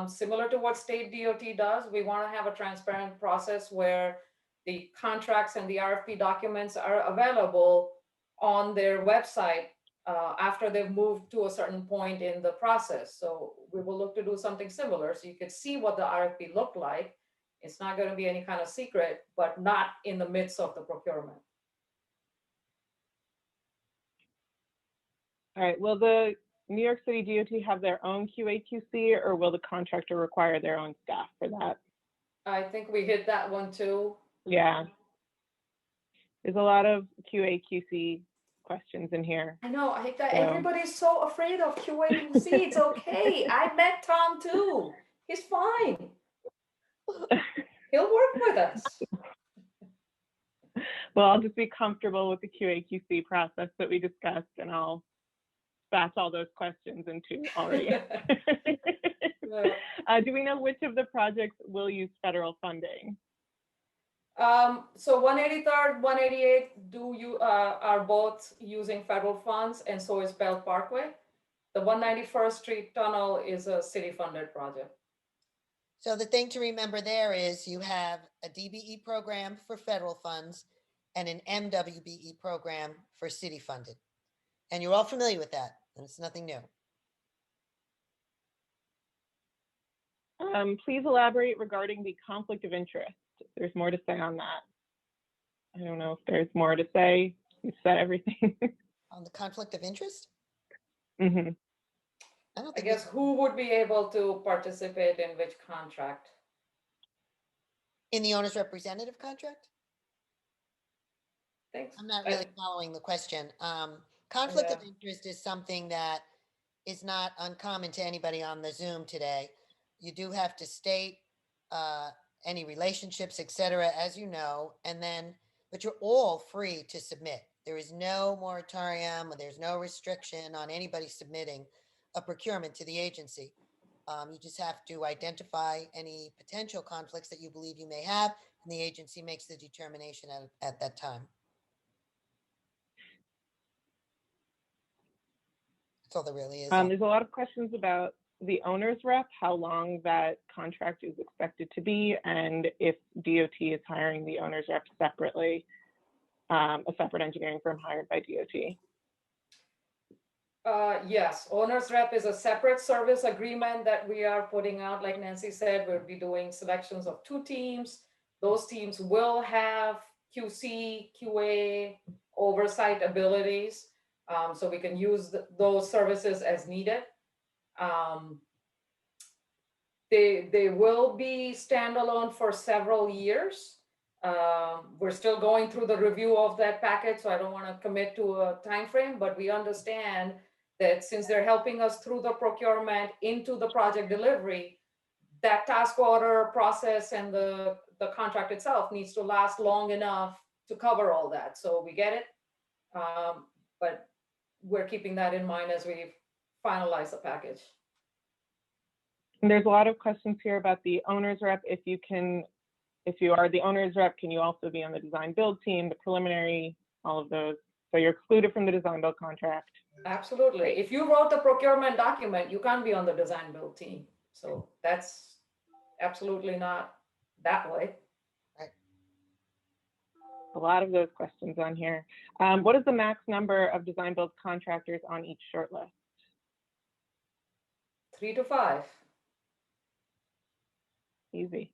similar to what state DOT does, we want to have a transparent process where the contracts and the RFP documents are available on their website after they've moved to a certain point in the process. So we will look to do something similar so you could see what the RFP looked like. It's not going to be any kind of secret, but not in the midst of the procurement. All right, will the New York City DOT have their own QA/QC, or will the contractor require their own staff for that? I think we hit that one too. Yeah. There's a lot of QA/QC questions in here. I know, I hate that. Everybody's so afraid of QA/QC. It's okay. I met Tom too. He's fine. He'll work with us. Well, I'll just be comfortable with the QA/QC process that we discussed, and I'll batch all those questions into already. Do we know which of the projects will use federal funding? So 183rd, 188 are both using federal funds, and so is Belt Parkway. The 191st Street Tunnel is a city-funded project. So the thing to remember there is you have a DBE program for federal funds and an MWBE program for city funded. And you're all familiar with that, and it's nothing new. Please elaborate regarding the conflict of interest. There's more to say on that. I don't know if there's more to say. You said everything. On the conflict of interest? Hmm. I don't I think. guess who would be able to participate in which contract? In the owner's representative contract? Thanks. I'm not really following the question. Conflict of Yeah. interest is something that is not uncommon to anybody on the Zoom today. You do have to state any relationships, et cetera, as you know, and then, but you're all free to submit. There is no moratorium, or there's no restriction on anybody submitting a procurement to the agency. You just have to identify any potential conflicts that you believe you may have, and the agency makes the determination at that time. That's all there really is. There's a lot of questions about the owner's rep, how long that contract is expected to be, and if DOT is hiring the owner's rep separately, a separate engineering firm hired by DOT. Yes, owner's rep is a separate service agreement that we are putting out. Like Nancy said, we'll be doing selections of 2 teams. Those teams will have QC, QA oversight abilities. So we can use those services as needed. They will be standalone for several years. We're still going through the review of that package, so I don't want to commit to a time frame, but we understand that since they're helping us through the procurement into the project delivery, that task order process and the contract itself needs to last long enough to cover all that. So we get it, but we're keeping that in mind as we finalize the package. And there's a lot of questions here about the owner's rep. If you are the owner's rep, can you also be on the design build team, the preliminary, all of those? So you're excluded from the design build contract. Absolutely. If you wrote the procurement document, you can't be on the design build team. So that's absolutely not that way. A lot of those questions on here. What is the max number of design build contractors on each shortlist? 3 to 5. Easy.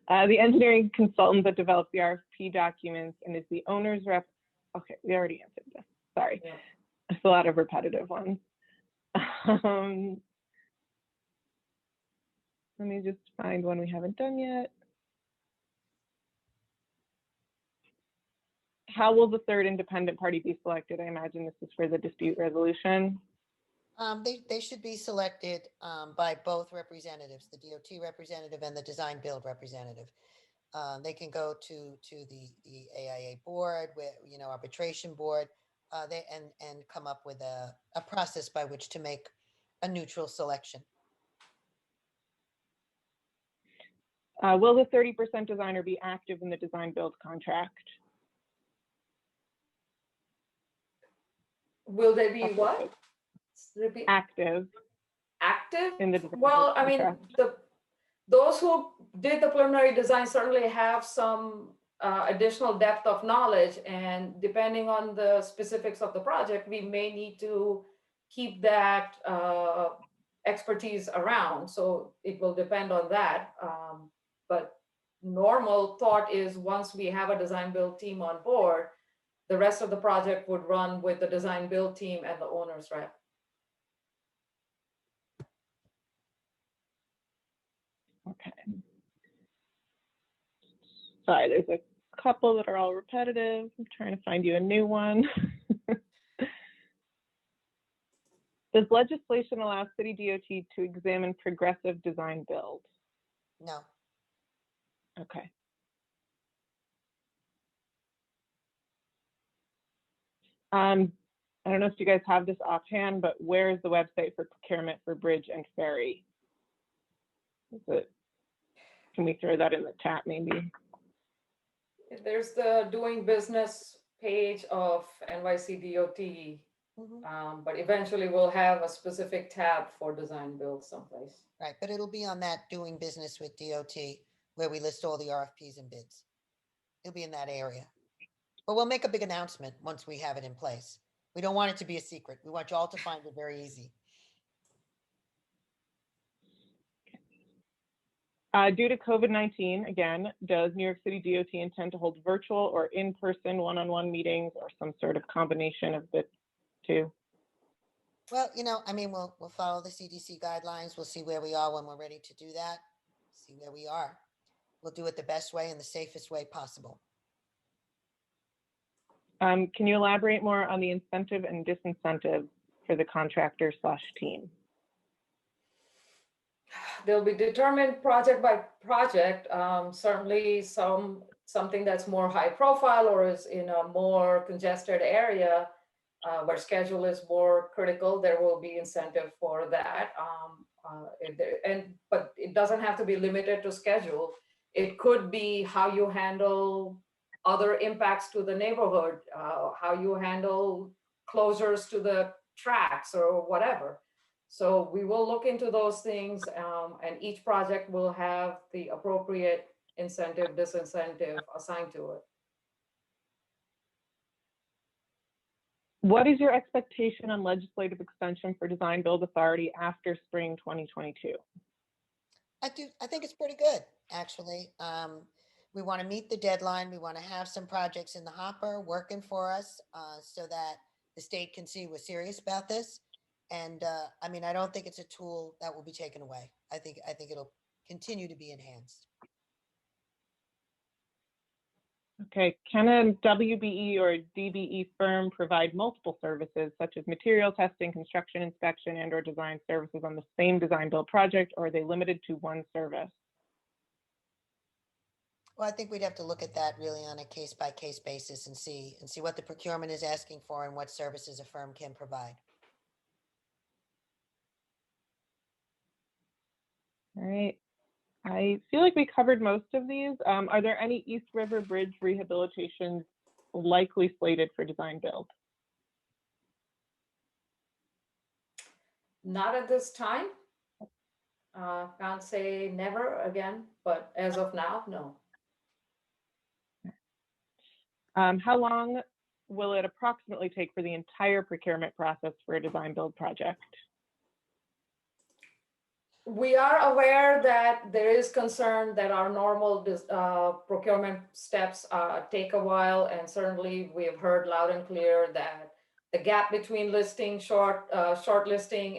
The engineering consultant that develops the RFP documents and is the owner's rep. Okay, we already answered this. Sorry. Yeah. It's a lot of repetitive ones. Let me just find one we haven't done yet. How will the third independent party be selected? I imagine this is for the dispute resolution. They should be selected by both representatives, the DOT representative and the design build representative. They can go to the AIA board, with arbitration board, and come up with a process by which to make a neutral selection. Will the 30% designer be active in the design build contract? Will they be what? Repeat. Active Active? in the design Well, build I mean, contract. those who did the preliminary design certainly have some additional depth of knowledge, and depending on the specifics of the project, we may need to keep that expertise around. So it will depend on that. But normal thought is once we have a design build team on board, the rest of the project would run with the design build team and the owner's rep. Okay. Sorry, there's a couple that are all repetitive. I'm trying to find you a new one. Does legislation allow city DOT to examine progressive design build? No. Okay. I don't know if you guys have this offhand, but where is the website for procurement for bridge and ferry? Can we throw that in the chat maybe? There's the doing business page of NYC DOT, but eventually we'll have a specific tab for design build someplace. Right, but it'll be on that doing business with DOT where we list all the RFPs and bids. It'll be in that area. But we'll make a big announcement once we have it in place. We don't want it to be a secret. We want you all to find it very easy. Due to COVID-19, again, does New York City DOT intend to hold virtual or in-person one-on-one meetings or some sort of combination of the two? Well, I mean, we'll follow the CDC guidelines. We'll see where we are when we're ready to do that. See where we are. We'll do it the best way and the safest way possible. Can you elaborate more on the incentive and disincentive for the contractor/team? They'll be determined project by project. Certainly something that's more high profile or is in a more congested area where schedule is more critical, there will be incentive for that. But it doesn't have to be limited to schedule. It could be how you handle other impacts to the neighborhood, how you handle closures to the tracks or whatever. So we will look into those things, and each project will have the appropriate incentive, disincentive assigned to it. What is your expectation on legislative extension for design build authority after spring 2022? I think it's pretty good, actually. We want to meet the deadline. We want to have some projects in the hopper working for us so that the state can see we're serious about this. And I mean, I don't think it's a tool that will be taken away. I think it'll continue to be enhanced. Okay, can a WBE or DBE firm provide multiple services such as material testing, construction inspection, and/or design services on the same design build project, or are they limited to one service? Well, I think we'd have to look at that really on a case by case basis and see what the procurement is asking for and what services a firm can provide. All right. I feel like we covered most of these. Are there any East River Bridge rehabilitations likely slated for design build? Not at this time. Can't say never again, but as of now, no. How long will it approximately take for the entire procurement process for a design build project? We are aware that there is concern that our normal procurement steps take a while, and certainly we have heard loud and clear that the gap between shortlisting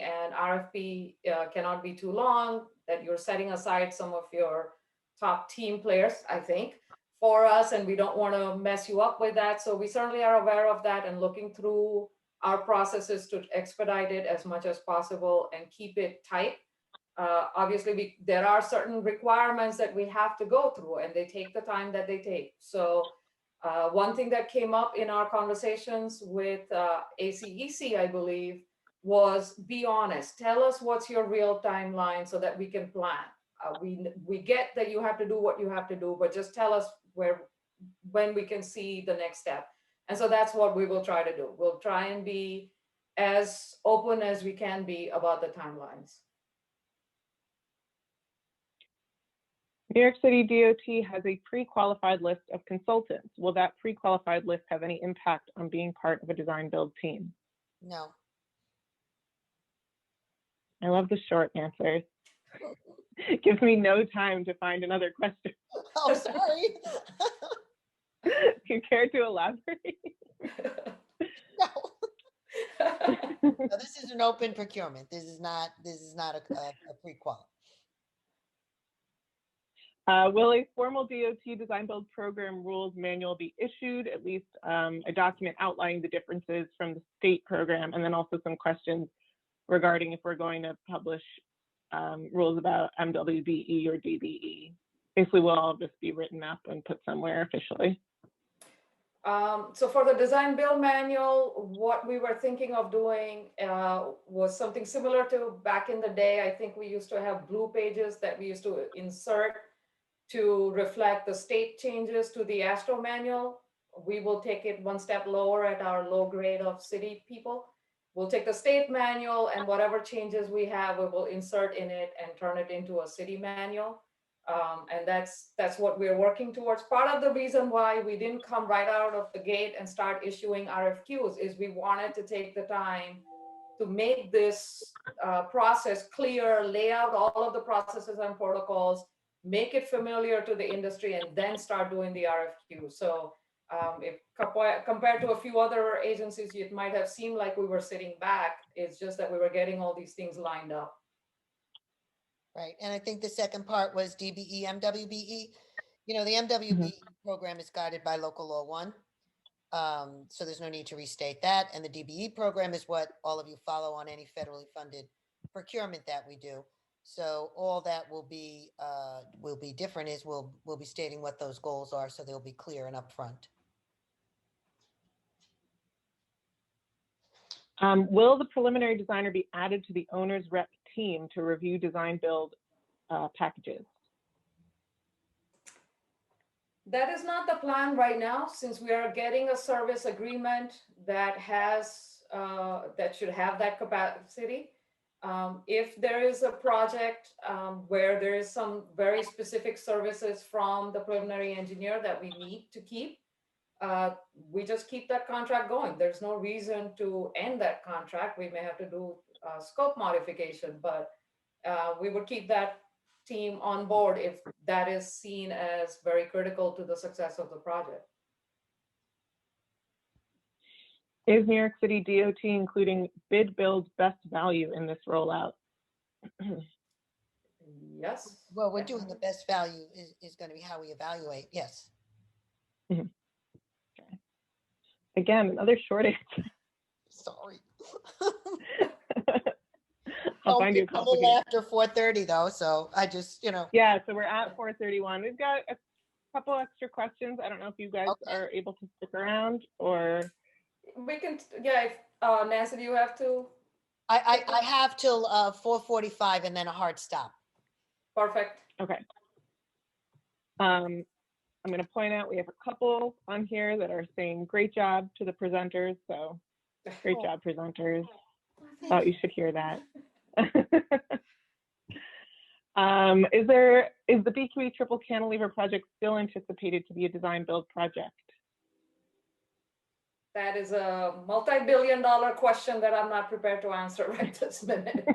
and RFP cannot be too long, that you're setting aside some of your top team players, I think, for us, and we don't want to mess you up with that. So we certainly are aware of that and looking through our processes to expedite it as much as possible and keep it tight. Obviously, there are certain requirements that we have to go through, and they take the time that they take. So one thing that came up in our conversations with ACEC, I believe, was be honest. Tell us what's your real timeline so that we can plan. We get that you have to do what you have to do, but just tell us when we can see the next step. And so that's what we will try to do. We'll try and be as open as we can be about the timelines. New York City DOT has a pre-qualified list of consultants. Will that pre-qualified list have any impact on being part of a design build team? No. I love the short answers. Gives me no time to find another question. Oh, sorry. Do you care to elaborate? No. No, this is an open procurement. This is not a pre-qual. Will a formal DOT design build program rules manual be issued, at least a document outlining the differences from the state program, and then also some questions regarding if we're going to publish rules about MWBE or DBE? Basically, will all just be written up and put somewhere officially? So for the design build manual, what we were thinking of doing was something similar to back in the day. I think we used to have blue pages that we used to insert to reflect the state changes to the ASTRO manual. We will take it one step lower at our low grade of city people. We'll take the state manual and whatever changes we have, we will insert in it and turn it into a city manual. And that's what we're working towards. Part of the reason why we didn't come right out of the gate and start issuing RFQs is we wanted to take the time to make this process clear, lay out all of the processes and protocols, make it familiar to the industry, and then start doing the RFQ. So if compared to a few other agencies, it might have seemed like we were sitting back. It's just that we were getting all these things lined up. Right, and I think the second part was DBE, MWBE. You know, the MWBE program is guided by local law 1. So there's no need to restate that. And the DBE program is what all of you follow on any federally funded procurement that we do. So all that will be different is we'll be stating what those goals are, so they'll be clear and upfront. Will the preliminary designer be added to the owner's rep team to review design build packages? That is not the plan right now, since we are getting a service agreement that has, that should have that capacity. If there is a project where there is some very specific services from the preliminary engineer that we need to keep, we just keep that contract going. There's no reason to end that contract. We may have to do a scope modification, but we would keep that team on board if that is seen as very critical to the success of the project. Is New York City DOT including bid build best value in this rollout? Yes. Well, we're doing the best value is going to be how we evaluate. Yes. Okay. Again, another short answer. Sorry. I'll find you a A little complicated. after 4:30 though, so I just, Yeah, so we're at 4:31. We've got a couple extra questions. I don't know if you guys Okay. are able to stick around or. We can, yeah, if, Nancy, do you have to? I have till 4:45 and then a hard stop. Perfect. Okay. I'm going to point out we have a couple on here that are saying great job to the presenters. So great job, presenters. Thought you should hear that. Is the BQE triple cantilever project still anticipated to be a design build project? That is a multi-billion-dollar question that I'm not prepared to answer right this minute.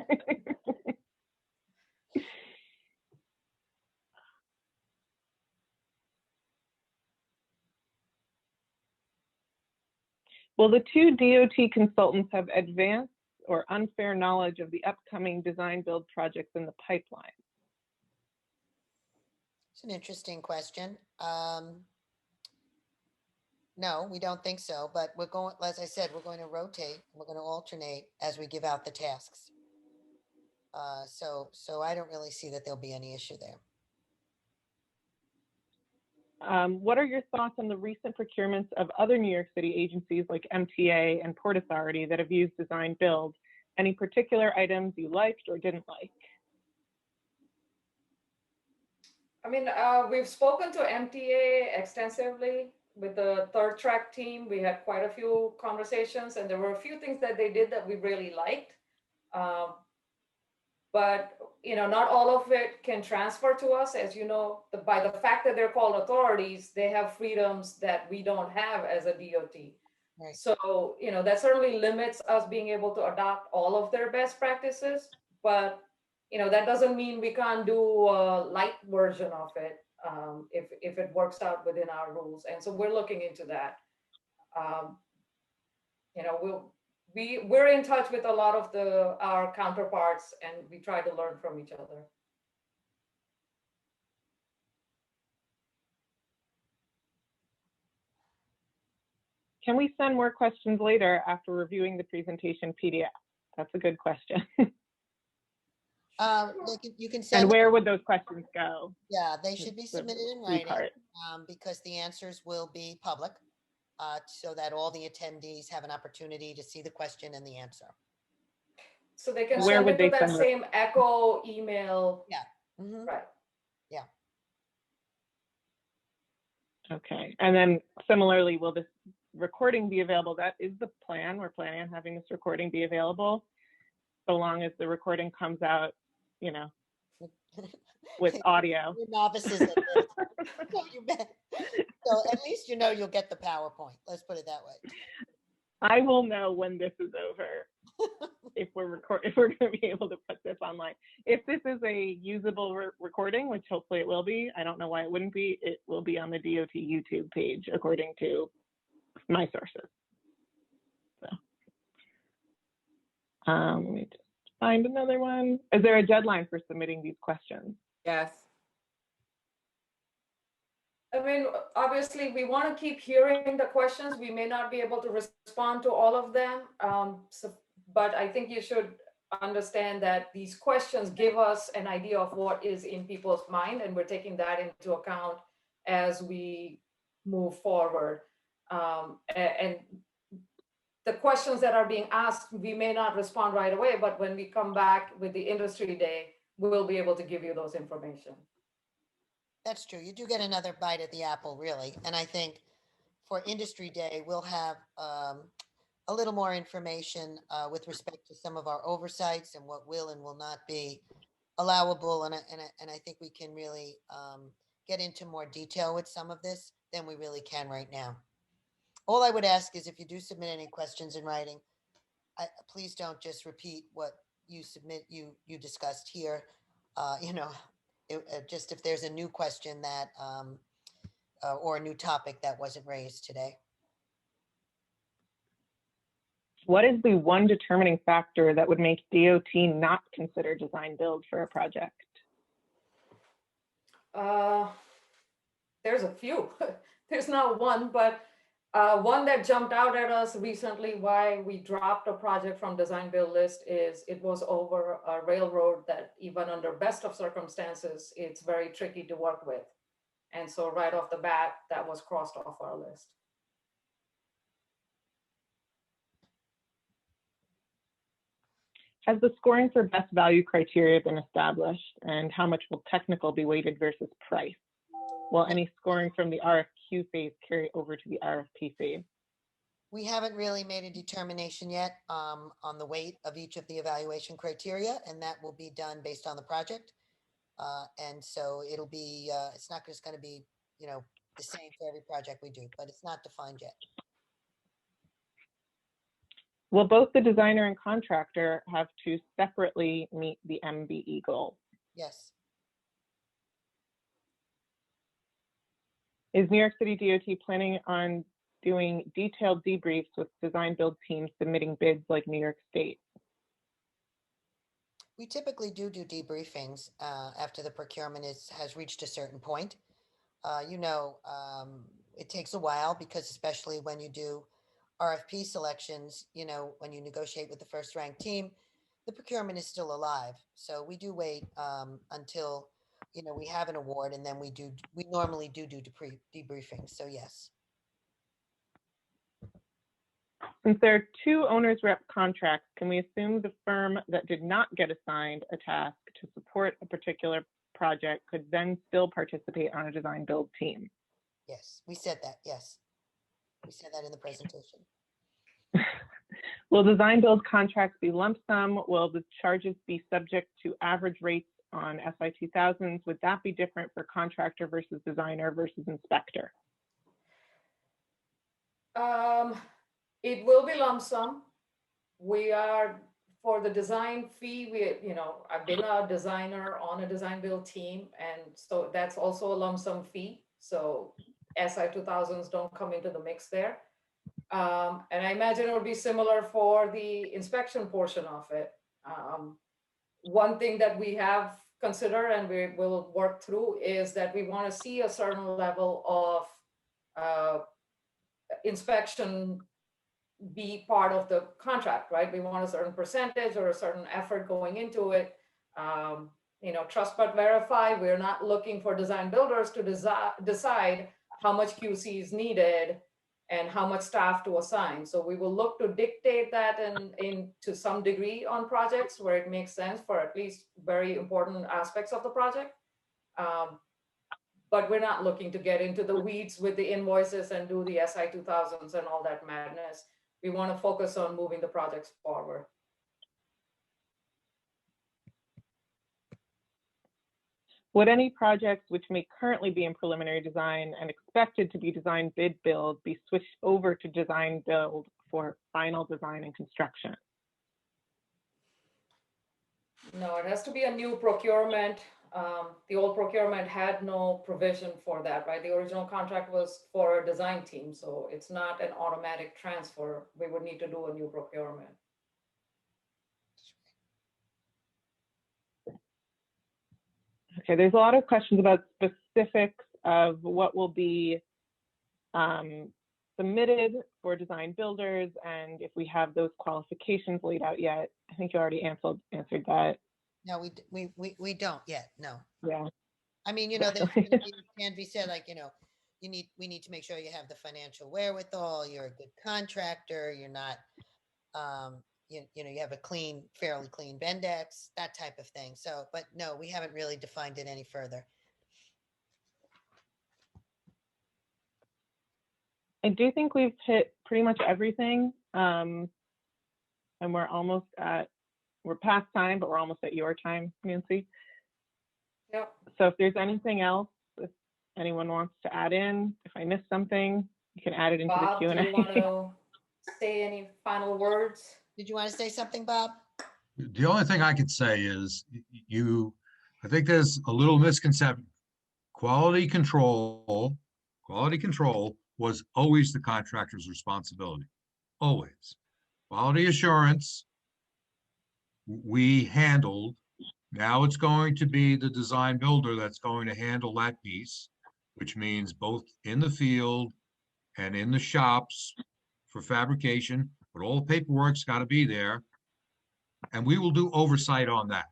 Will the two DOT consultants have advanced or unfair knowledge of the upcoming design build projects in the pipeline? It's an interesting question. No, we don't think so, but we're going, as I said, we're going to rotate, we're going to alternate as we give out the tasks. So I don't really see that there'll be any issue there. What are your thoughts on the recent procurements of other New York City agencies like MTA and Port Authority that have used design build? Any particular items you liked or didn't like? I mean, we've spoken to MTA extensively with the third track team. We had quite a few conversations, and there were a few things that they did that we really liked. But not all of it can transfer to us. As you know, by the fact that they're called authorities, they have freedoms that we don't have as a DOT. Right. So, that certainly limits us being able to adopt all of their best practices. But, that doesn't mean we can't do a light version of it if it works out within our rules. And so we're looking into that. We're in touch with a lot of our counterparts, and we try to learn from each other. Can we send more questions later after reviewing the presentation PDF? That's a good question. You can send. And where would those questions go? Yeah, they should be submitted in writing Part. because the answers will be public so that all the attendees have an opportunity to see the question and the answer. So they can Where send would it they to that send it? same echo email. Yeah. Mm-hmm. Right. Yeah. Okay. And then similarly, will this recording be available? That is the plan. We're planning on having this recording be available so long as the recording comes out, with audio. We're novices at this. No, you bet. So at least you'll get the PowerPoint. Let's put it that way. I will know when this is over. if we're going to be able to put this online. If this is a usable recording, which hopefully it will be, I don't know why it wouldn't be, it will be on the DOT YouTube page, according to my sources. So, let me just find another one. Is there a deadline for submitting these questions? Yes. I mean, obviously, we want to keep hearing the questions. We may not be able to respond to all of them. But I think you should understand that these questions give us an idea of what is in people's mind, and we're taking that into account as we move forward. And the questions that are being asked, we may not respond right away, but when we come back with the industry day, we'll be able to give you those information. That's true. You do get another bite at the apple, really. And I think for Industry Day, we'll have a little more information with respect to some of our oversights and what will and will not be allowable. And I think we can really get into more detail with some of this than we really can right now. All I would ask is if you do submit any questions in writing, please don't just repeat what you discussed here. Just if there's a new question that or a new topic that wasn't raised today. What is the one determining factor that would make DOT not consider design build for a project? There's a few. There's not one, but one that jumped out at us recently why we dropped a project from design build list is it was over a railroad that even under best of circumstances, it's very tricky to work with. And so right off the bat, that was crossed off our list. Has the scoring for best value criteria been established, and how much will technical be weighted versus price? Will any scoring from the RFQ phase carry over to the RFP phase? We haven't really made a determination yet on the weight of each of the evaluation criteria, and that will be done based on the project. And so it'll be, it's not just going to be, the same for every project we do, but it's not defined yet. Will both the designer and contractor have to separately meet the MBE goal? Yes. Is New York City DOT planning on doing detailed debriefs with design build teams submitting bids like New York State? We typically do debriefings after the procurement has reached a certain point. It takes a while because especially when you do RFP selections, when you negotiate with the first ranked team, the procurement is still alive. So we do wait until, we have an award, and then we normally do debriefings. So yes. Since there are two owner's rep contracts, can we assume the firm that did not get assigned a task to support a particular project could then still participate on a design build team? Yes, we said that. Yes, we said that in the presentation. Will design build contracts be lump sum? Will the charges be subject to average rates on SI 2000s? Would that be different for contractor versus designer versus inspector? It will be lump sum. We are, for the design fee, I've been a designer on a design build team, and so that's also a lump sum fee. So SI 2000s don't come into the mix there. And I imagine it will be similar for the inspection portion of it. One thing that we have considered and we will work through is that we want to see a certain level of inspection be part of the contract, right? We want a certain percentage or a certain effort going into it. Trust but verify. We're not looking for design builders to decide how much QC is needed and how much staff to assign. So we will look to dictate that to some degree on projects where it makes sense for at least very important aspects of the project. But we're not looking to get into the weeds with the invoices and do the SI 2000s and all that madness. We want to focus on moving the projects forward. Would any projects which may currently be in preliminary design and expected to be design bid build be switched over to design build for final design and construction? No, it has to be a new procurement. The old procurement had no provision for that, right? The original contract was for a design team, so it's not an automatic transfer. We would need to do a new procurement. Okay, there's a lot of questions about specifics of what will be submitted for design builders and if we have those qualifications laid out yet. I think you already answered that. No, we don't yet. No. Yeah. I mean, you know, there's gonna be, can be said, like, you know, we need to make sure you have the financial wherewithal, you're a good contractor, you're not, you know, you have a clean, fairly clean Bendex, that type of thing. So, but no, we haven't really defined it any further. I do think we've hit pretty much everything. And we're past time, but we're almost at your time, Nancy. Yep. So if there's anything else, if anyone wants to add in, if I missed something, you can add it into Bob, the do you Q&A. want to say any final words? Did you want to say something, Bob? The only thing I could say is I think there's a little misconception. Quality control was always the contractor's responsibility, always. Quality assurance, we handled. Now it's going to be the design builder that's going to handle that piece, which means both in the field and in the shops for fabrication, but all the paperwork's got to be there. And we will do oversight on that.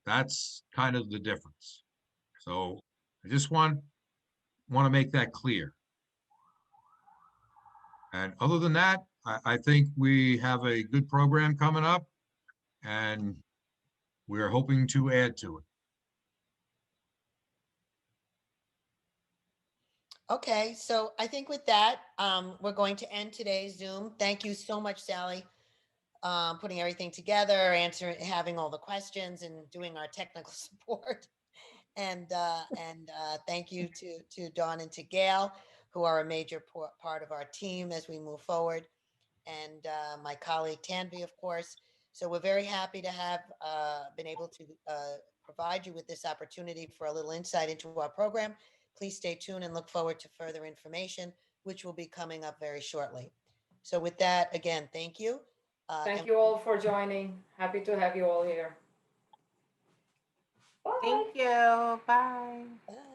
That's kind of the difference. So I just want to make that clear. And other than that, I think we have a good program coming up and we're hoping to add to it. Okay, so I think with that, we're going to end today's Zoom. Thank you so much, Sally, putting everything together, having all the questions and doing our technical support. And thank you to Dawn and to Gail, who are a major part of our team as we move forward. And my colleague Tanvi, of course. So we're very happy to have been able to provide you with this opportunity for a little insight into our program. Please stay tuned and look forward to further information, which will be coming up very shortly. So with that, again, thank you. Thank you all for joining. Happy to have you all here. Bye. Thank you. Bye. Bye.